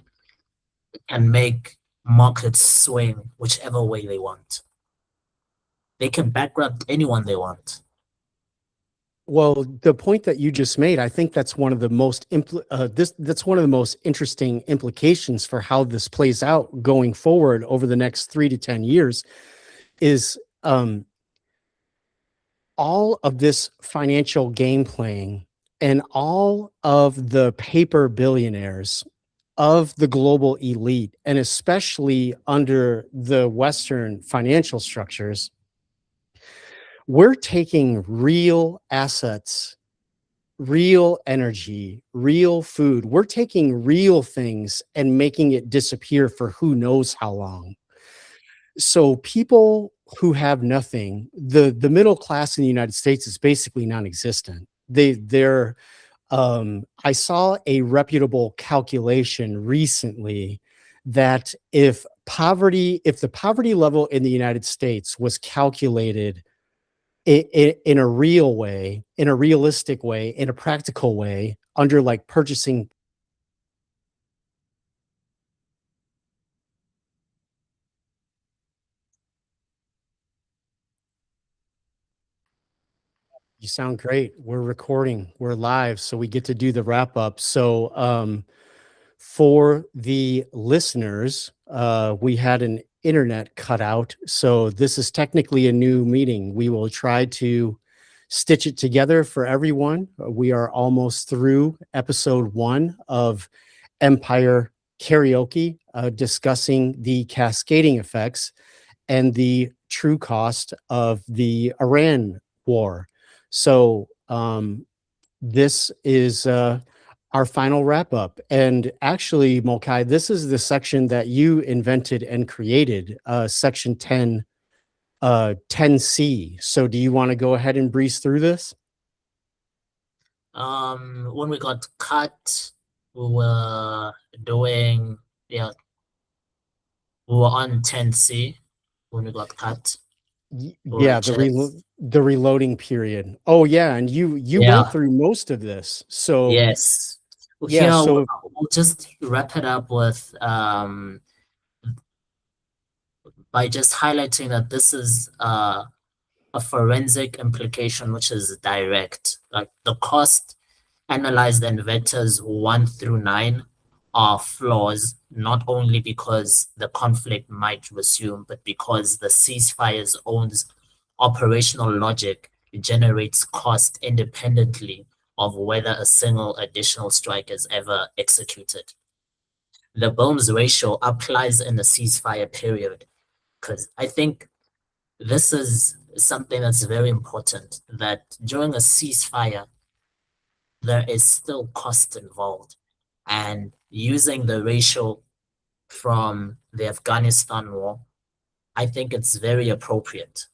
can make markets swing whichever way they want. They can bankrupt anyone they want. Well, the point that you just made, I think that's one of the most that's one of the most interesting implications for how this plays out going forward over the next 3 to 10 years. Is all of this financial game playing and all of the paper billionaires of the global elite, and especially under the Western financial structures, we're taking real assets, real energy, real food. We're taking real things and making it disappear for who knows how long. So people who have nothing, the middle class in the United States is basically non-existent. I saw a reputable calculation recently that if the poverty level in the United States was calculated in a real way, in a realistic way, in a practical way, under like purchasing. You sound great. We're recording. We're live, so we get to do the wrap up. So, for the listeners, we had an internet cutout, so this is technically a new meeting. We will try to stitch it together for everyone. We are almost through episode 1 of Empire Karaoke, discussing the cascading effects and the true cost of the Iran war. So this is our final wrap up. And actually, Mokai, this is the section that you invented and created, section 10C. So do you want to go ahead and breeze through this? When we got cut, we were doing, yeah, we were on 10C when we got cut. We were Yeah, just, the reloading period. Oh yeah, and you went yeah, through most of this. So yes. yeah, Here, so we'll just wrap it up with, by just highlighting that this is a forensic implication, which is direct. Like the cost analyzed in vectors 1 through 9 are flaws, not only because the conflict might resume, but because the ceasefire's own operational logic generates cost independently of whether a single additional strike is ever executed. The Bohm's ratio applies in the ceasefire period because I think this is something that's very important, that during a ceasefire, there is still cost involved. And using the ratio from the Afghanistan war, I think it's very appropriate.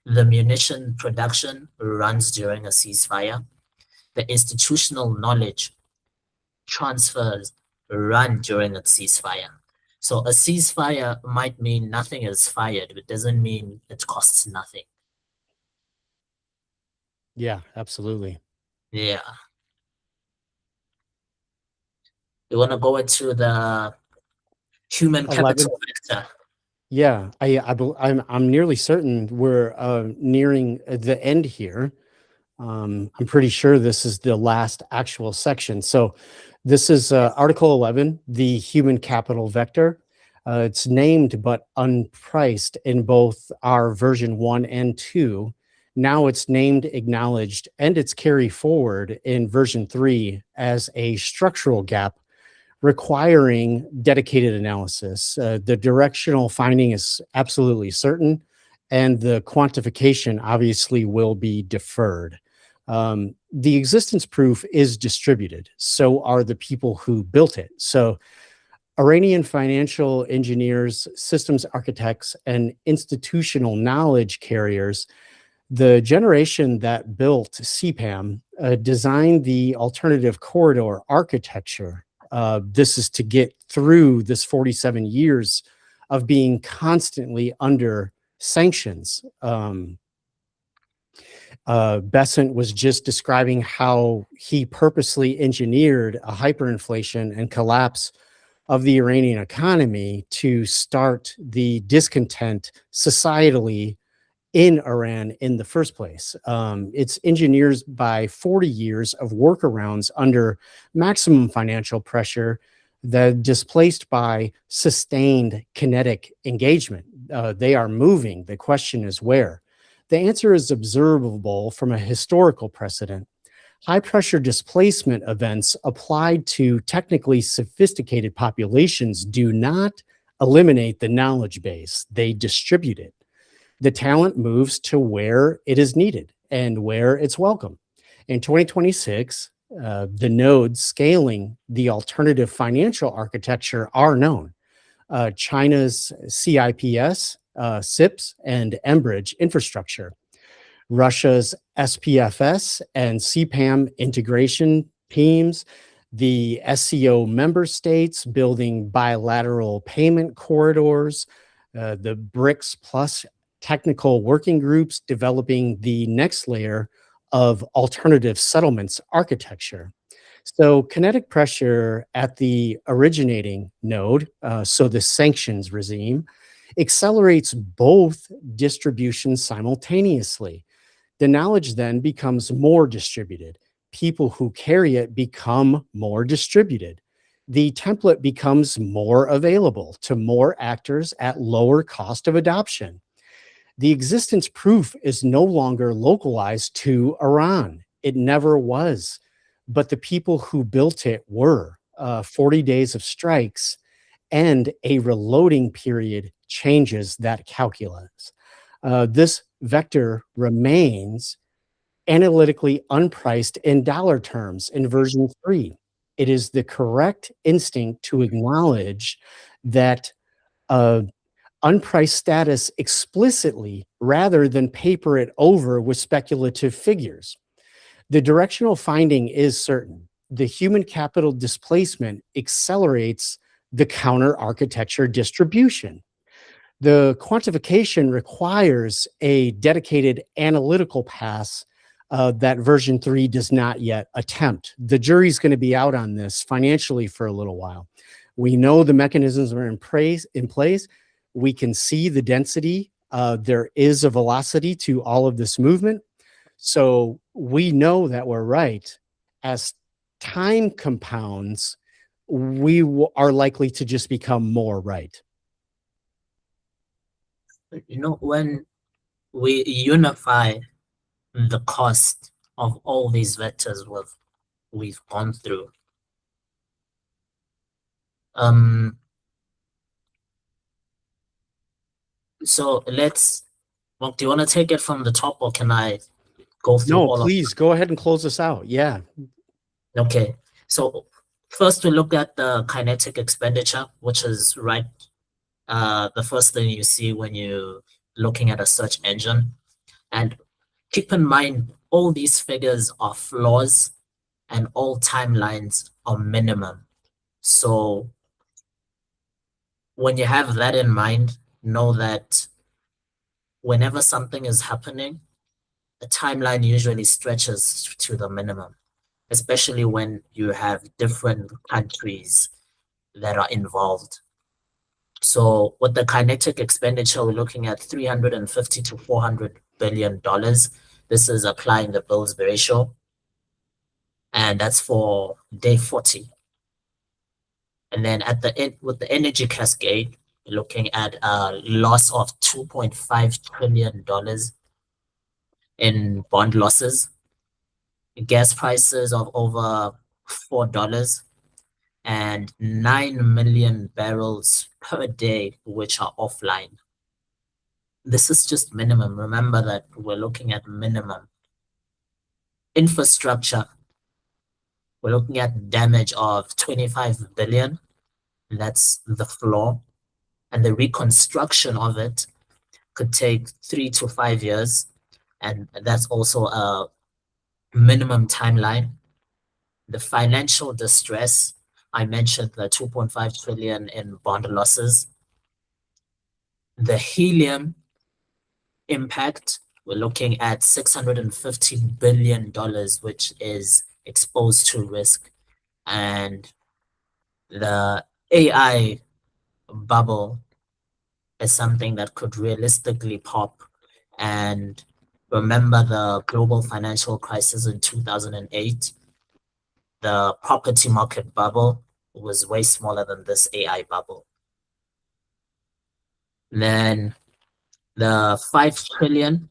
The munition production runs during a ceasefire. The institutional knowledge transfers run during a ceasefire. So a ceasefire might mean nothing is fired, but it doesn't mean it costs nothing. yeah, absolutely. Yeah. You want to go into the human 11. capital vector? Yeah, I'm nearly certain we're nearing the end here. I'm pretty sure this is the last actual section. So this is Article 11, the human capital vector. It's named but unpriced in both our version 1 and 2. Now it's named, acknowledged, and it's carried forward in version 3 as a structural gap requiring dedicated analysis. The directional finding is absolutely certain, and the quantification obviously will be deferred. The existence proof is distributed. So are the people who built it. So Iranian financial engineers, systems architects, and institutional knowledge carriers, the generation that built CPAM designed the alternative corridor architecture. This is to get through this 47 years of being constantly under sanctions. Besant was just describing how he purposely engineered a hyperinflation and collapse of the Iranian economy to start the discontent societally in Iran in the first place. It's engineered by 40 years of workarounds under maximum financial pressure that displaced by sustained kinetic engagement. They are moving. The question is where? The answer is observable from a historical precedent. High pressure displacement events applied to technically sophisticated populations do not eliminate the knowledge base, they distribute it. The talent moves to where it is needed and where it's welcome. In 2026, the nodes scaling the alternative financial architecture are known. China's CIPS, SIPS, and Enbridge infrastructure, Russia's SPFS and CPAM integration teams, the SCO member states building bilateral payment corridors, the BRICS plus technical working groups developing the next layer of alternative settlements architecture. So kinetic pressure at the originating node, so the sanctions regime, accelerates both distributions simultaneously. The knowledge then becomes more distributed. People who carry it become more distributed. The template becomes more available to more actors at lower cost of adoption. The existence proof is no longer localized to Iran. It never was. But the people who built it were. 40 days of strikes and a reloading period changes that calculus. This vector remains analytically unpriced in dollar terms in version 3. It is the correct instinct to acknowledge that unpriced status explicitly rather than paper it over with speculative figures. The directional finding is certain. The human capital displacement accelerates the counter architecture distribution. The quantification requires a dedicated analytical pass that version 3 does not yet attempt. The jury's going to be out on this financially for a little while. We know the mechanisms are in place. We can see the density. There is a velocity to all of this movement. So we know that we're right. As time compounds, we are likely to just become more right. When we unify the cost of all these vectors we've gone through, so do you want to take it from the top, or can I go through No, all please go ahead and close us out. Yeah. Okay, so first we look at the kinetic expenditure, which is the first thing you see when you're looking at a search engine. And keep in mind, all these figures are floors and all timelines are minimum. So when you have that in mind, know that whenever something is happening, the timeline usually stretches to the minimum, especially when you have different countries that are involved. So with the kinetic expenditure, we're looking at 350 to $400 billion. This is applying the Bill's ratio, and that's for day 40. And then at the end, with the energy cascade, we're looking at a loss of $2.5 trillion in bond losses, gas prices of over $4, and 9 million barrels per day, which are offline. This is just minimum. Remember that we're looking at minimum. Infrastructure, we're looking at damage of 25 billion. That's the floor. And the reconstruction of it could take 3 to 5 years. And that's also a minimum timeline. The financial distress, I mentioned the 2.5 trillion in bond losses. The helium impact, we're looking at $650 billion, which is exposed to risk. And the AI bubble is something that could realistically pop. And remember the global financial crisis in 2008? The property market bubble was way smaller than this AI bubble. Then the 5 trillion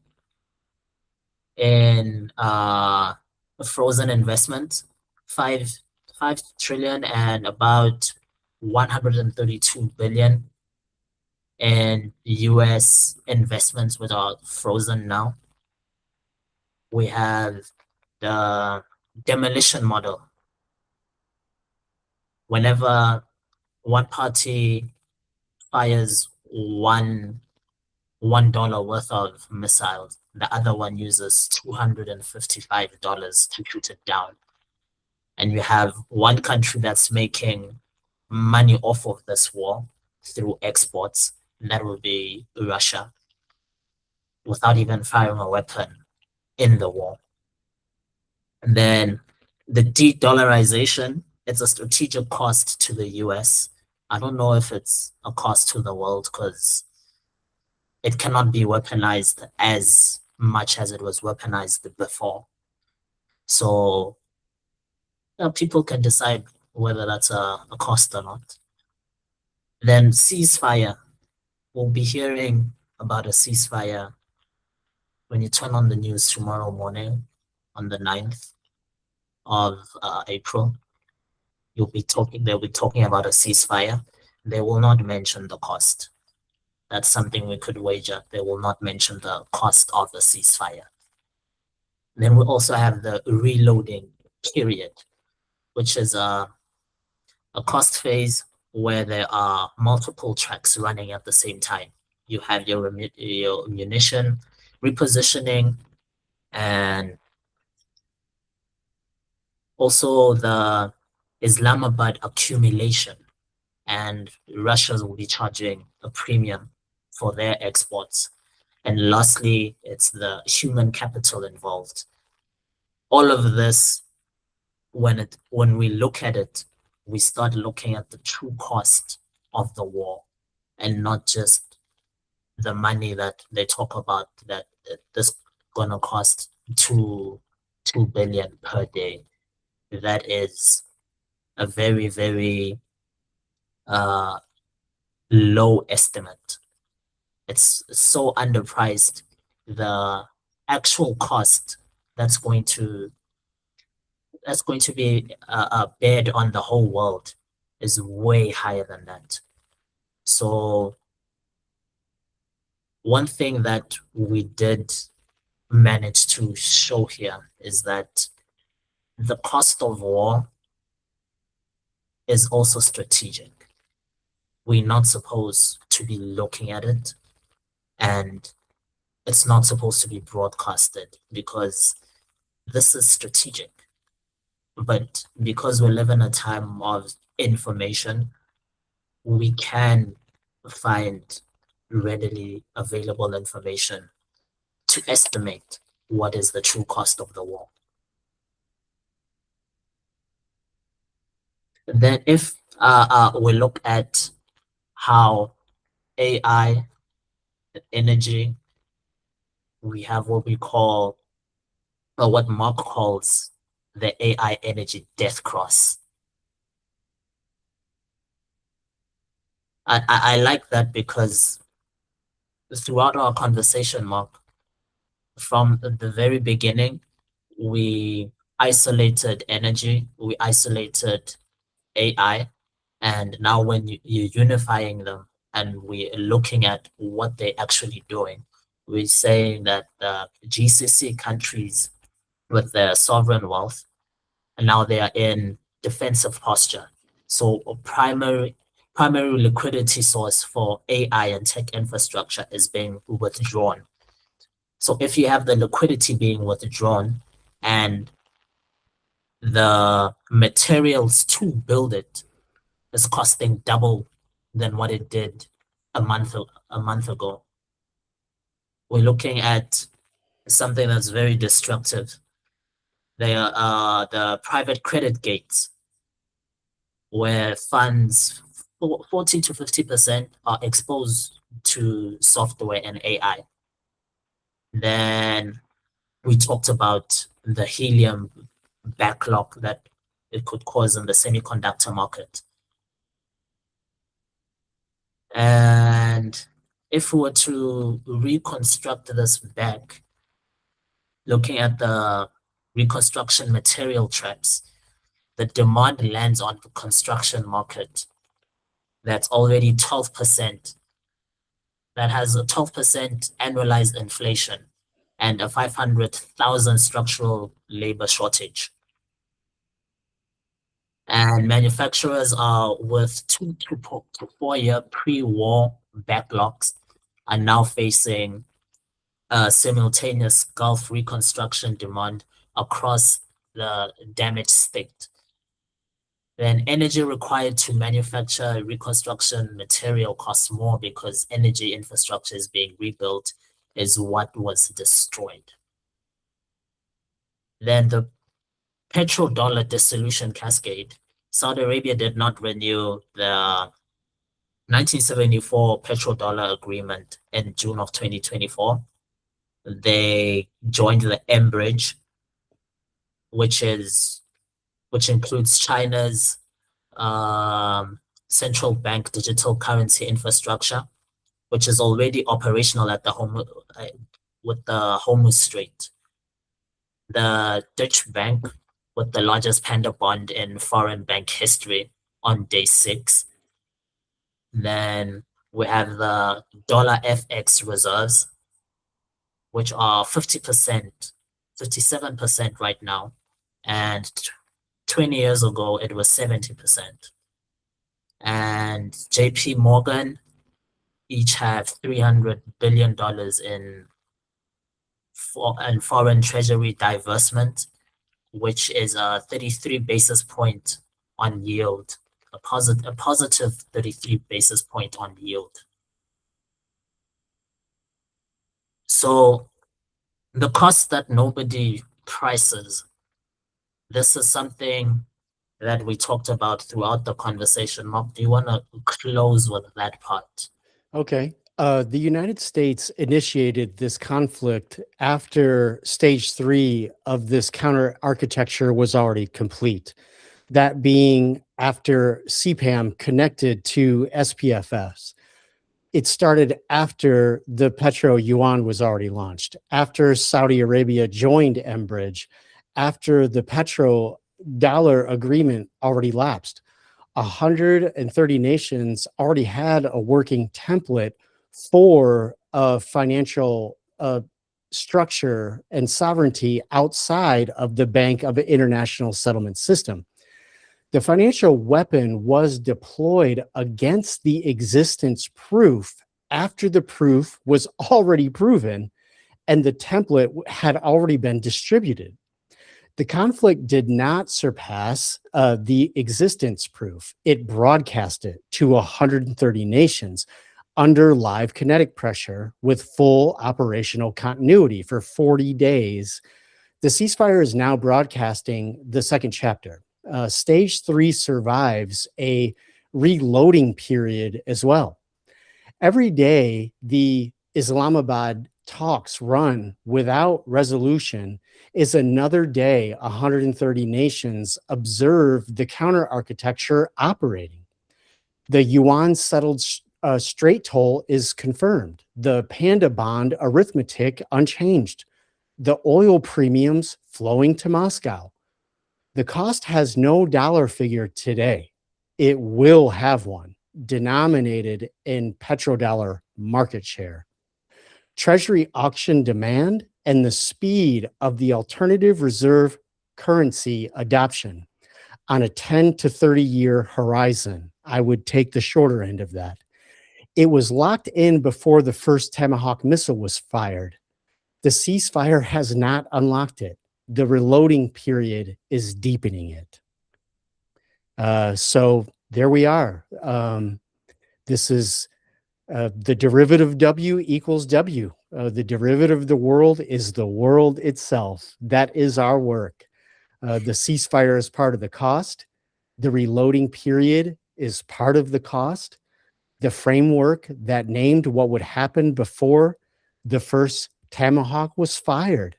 in frozen investment, 5 trillion and about 132 billion in U.S. investments which are frozen now. We have the demolition model. Whenever one party fires $1 worth of missiles, the other one uses $255 to shoot it down. And you have one country that's making money off of this war through exports, and that will be Russia, without even firing a weapon in the war. And then the de-dollarization, it's a strategic cost to the US. I don't know if it's a cost to the world because it cannot be weaponized as much as it was weaponized before. So people can decide whether that's a cost or not. Then ceasefire. We'll be hearing about a ceasefire when you turn on the news tomorrow morning on the 9th of April. They'll be talking about a ceasefire. They will not mention the cost. That's something we could wager. They will not mention the cost of the ceasefire. Then we also have the reloading period, which is a cost phase where there are multiple tracks running at the same time. You have your munition repositioning, and Also the Islamabad accumulation, and Russia will be charging a premium for their exports. And lastly, it's the human capital involved. All of this, when we look at it, we start looking at the true cost of the war and not just the money that they talk about that this gonna cost two billion per day. That is a very, very uh low estimate. It's so underpriced. The actual cost that's going to be bared on the whole world is way higher than that. So one thing that we did manage to show here is that the cost of war is also strategic. We're not supposed to be looking at it, and it's not supposed to be broadcasted because this is strategic. But because we live in a time of information, we can find readily available information to estimate what is the true cost of the war. Then if we look at how AI, energy, we have what we call, or what Mark calls the AI energy death cross. I like that because throughout our conversation, Mark, from the very beginning, we isolated energy, we isolated AI, and now when you're unifying them and we're looking at what they're actually doing, we're saying that the GCC countries with their sovereign wealth, and now they are in defensive posture. So a primary liquidity source for AI and tech infrastructure is being withdrawn. So if you have the liquidity being withdrawn and the materials to build it is costing double than what it did a month ago, we're looking at something that's very destructive. They are the private credit gates, where funds 40 to 50% are exposed to software and AI. Then we talked about the helium backlog that it could cause in the semiconductor market. And if we were to reconstruct this back, looking at the reconstruction material traps, the demand lands on the construction market that's already 12%, that has a 12% annualized inflation and a 500,000 structural labor shortage. And manufacturers are with 2 to 4 year pre-war backlogs are now facing simultaneous Gulf reconstruction demand across the damaged state. Then energy required to manufacture reconstruction material costs more because energy infrastructure is being rebuilt is what was destroyed. Then the petrodollar dissolution cascade. Saudi Arabia did not renew the 1974 petrodollar agreement in June of 2024. They joined the M-Bridge, which includes China's central bank digital currency infrastructure, which is already operational at with the Hormuz Strait. The Dutch bank with the largest panda bond in foreign bank history on day 6. Then we have the dollar FX reserves, which are 50%, 57% right now. And 20 years ago, it was 70%. And JP Morgan each have $300 billion in foreign treasury divestment which is a 33 basis point on yield, a positive 33 basis point on yield. So the cost that nobody prices, this is something that we talked about throughout the conversation. Mark, do you want to close with that part? Okay. The United States initiated this conflict after stage 3 of this counter architecture was already complete. That being after CPAM connected to SPFS. It started after the petro yuan was already launched, after Saudi Arabia joined Enbridge, after the petro dollar agreement already lapsed. 130 nations already had a working template for a financial structure and sovereignty outside of the Bank of International Settlement System. The financial weapon was deployed against the existence proof after the proof was already proven and the template had already been distributed. The conflict did not surpass the existence proof. It broadcast it to 130 nations under live kinetic pressure with full operational continuity for 40 days. The ceasefire is now broadcasting the second chapter. Stage 3 survives a reloading period as well. Every day, the Islamabad talks run without resolution is another day 130 nations observe the counter architecture operating. The yuan settled straight toll is confirmed. The panda bond arithmetic unchanged. The oil premiums flowing to Moscow. The cost has no dollar figure today. It will have one denominated in petrodollar market share. Treasury auction demand and the speed of the alternative reserve currency adoption on a 10 to 30 year horizon. I would take the shorter end of that. It was locked in before the first Tomahawk missile was fired. The ceasefire has not unlocked it. The reloading period is deepening it. So there we are. This is the derivative W equals W. The derivative of the world is the world itself. That is our work. The ceasefire is part of the cost. The reloading period is part of the cost. The framework that named what would happen before the first Tomahawk was fired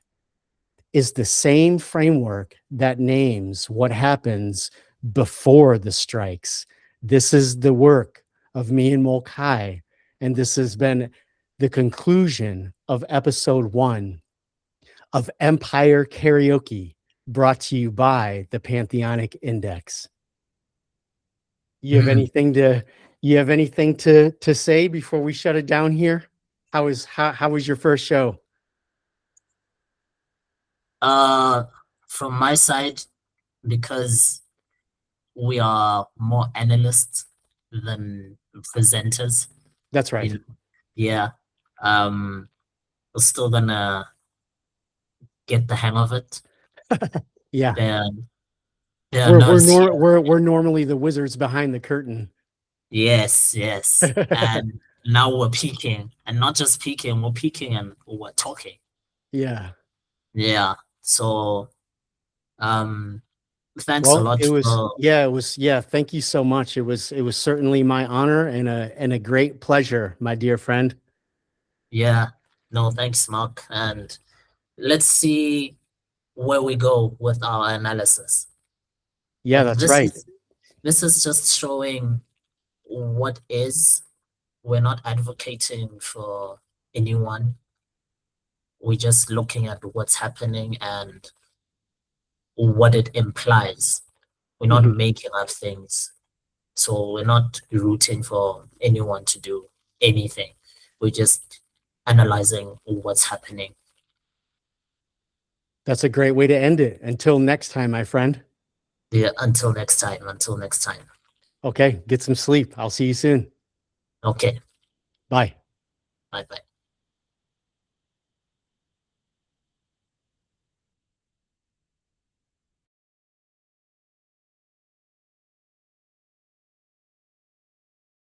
is the same framework that names what happens before the strikes. This is the work of me and Mokai, and this has been the conclusion of episode 1 of Empire Karaoke, brought to you by the Pantheonic Index. You have anything to say before we shut it down here? How was your first show? From my side, because we are more analysts than presenters. That's right. Yeah. We're still gonna get the hang of it. Yeah. We're We're normally the wizards behind the curtain. Yes. And now we're peeking, and not just peeking, we're peeking and we're talking. Yeah. So thanks a lot. Thank you so much. It was certainly my honor and a great pleasure, my dear friend. Yeah. No, thanks, Mark. And let's see where we go with our analysis. Yeah, that's right. This is just showing what is. We're not advocating for anyone. We're just looking at what's happening and what it implies. We're not making up things. So we're not rooting for anyone to do anything. We're just analyzing what's happening. That's a great way to end it. Until next time, my friend. Yeah, until next time. Okay, get some sleep. I'll see you soon. Okay. Bye. Bye-bye.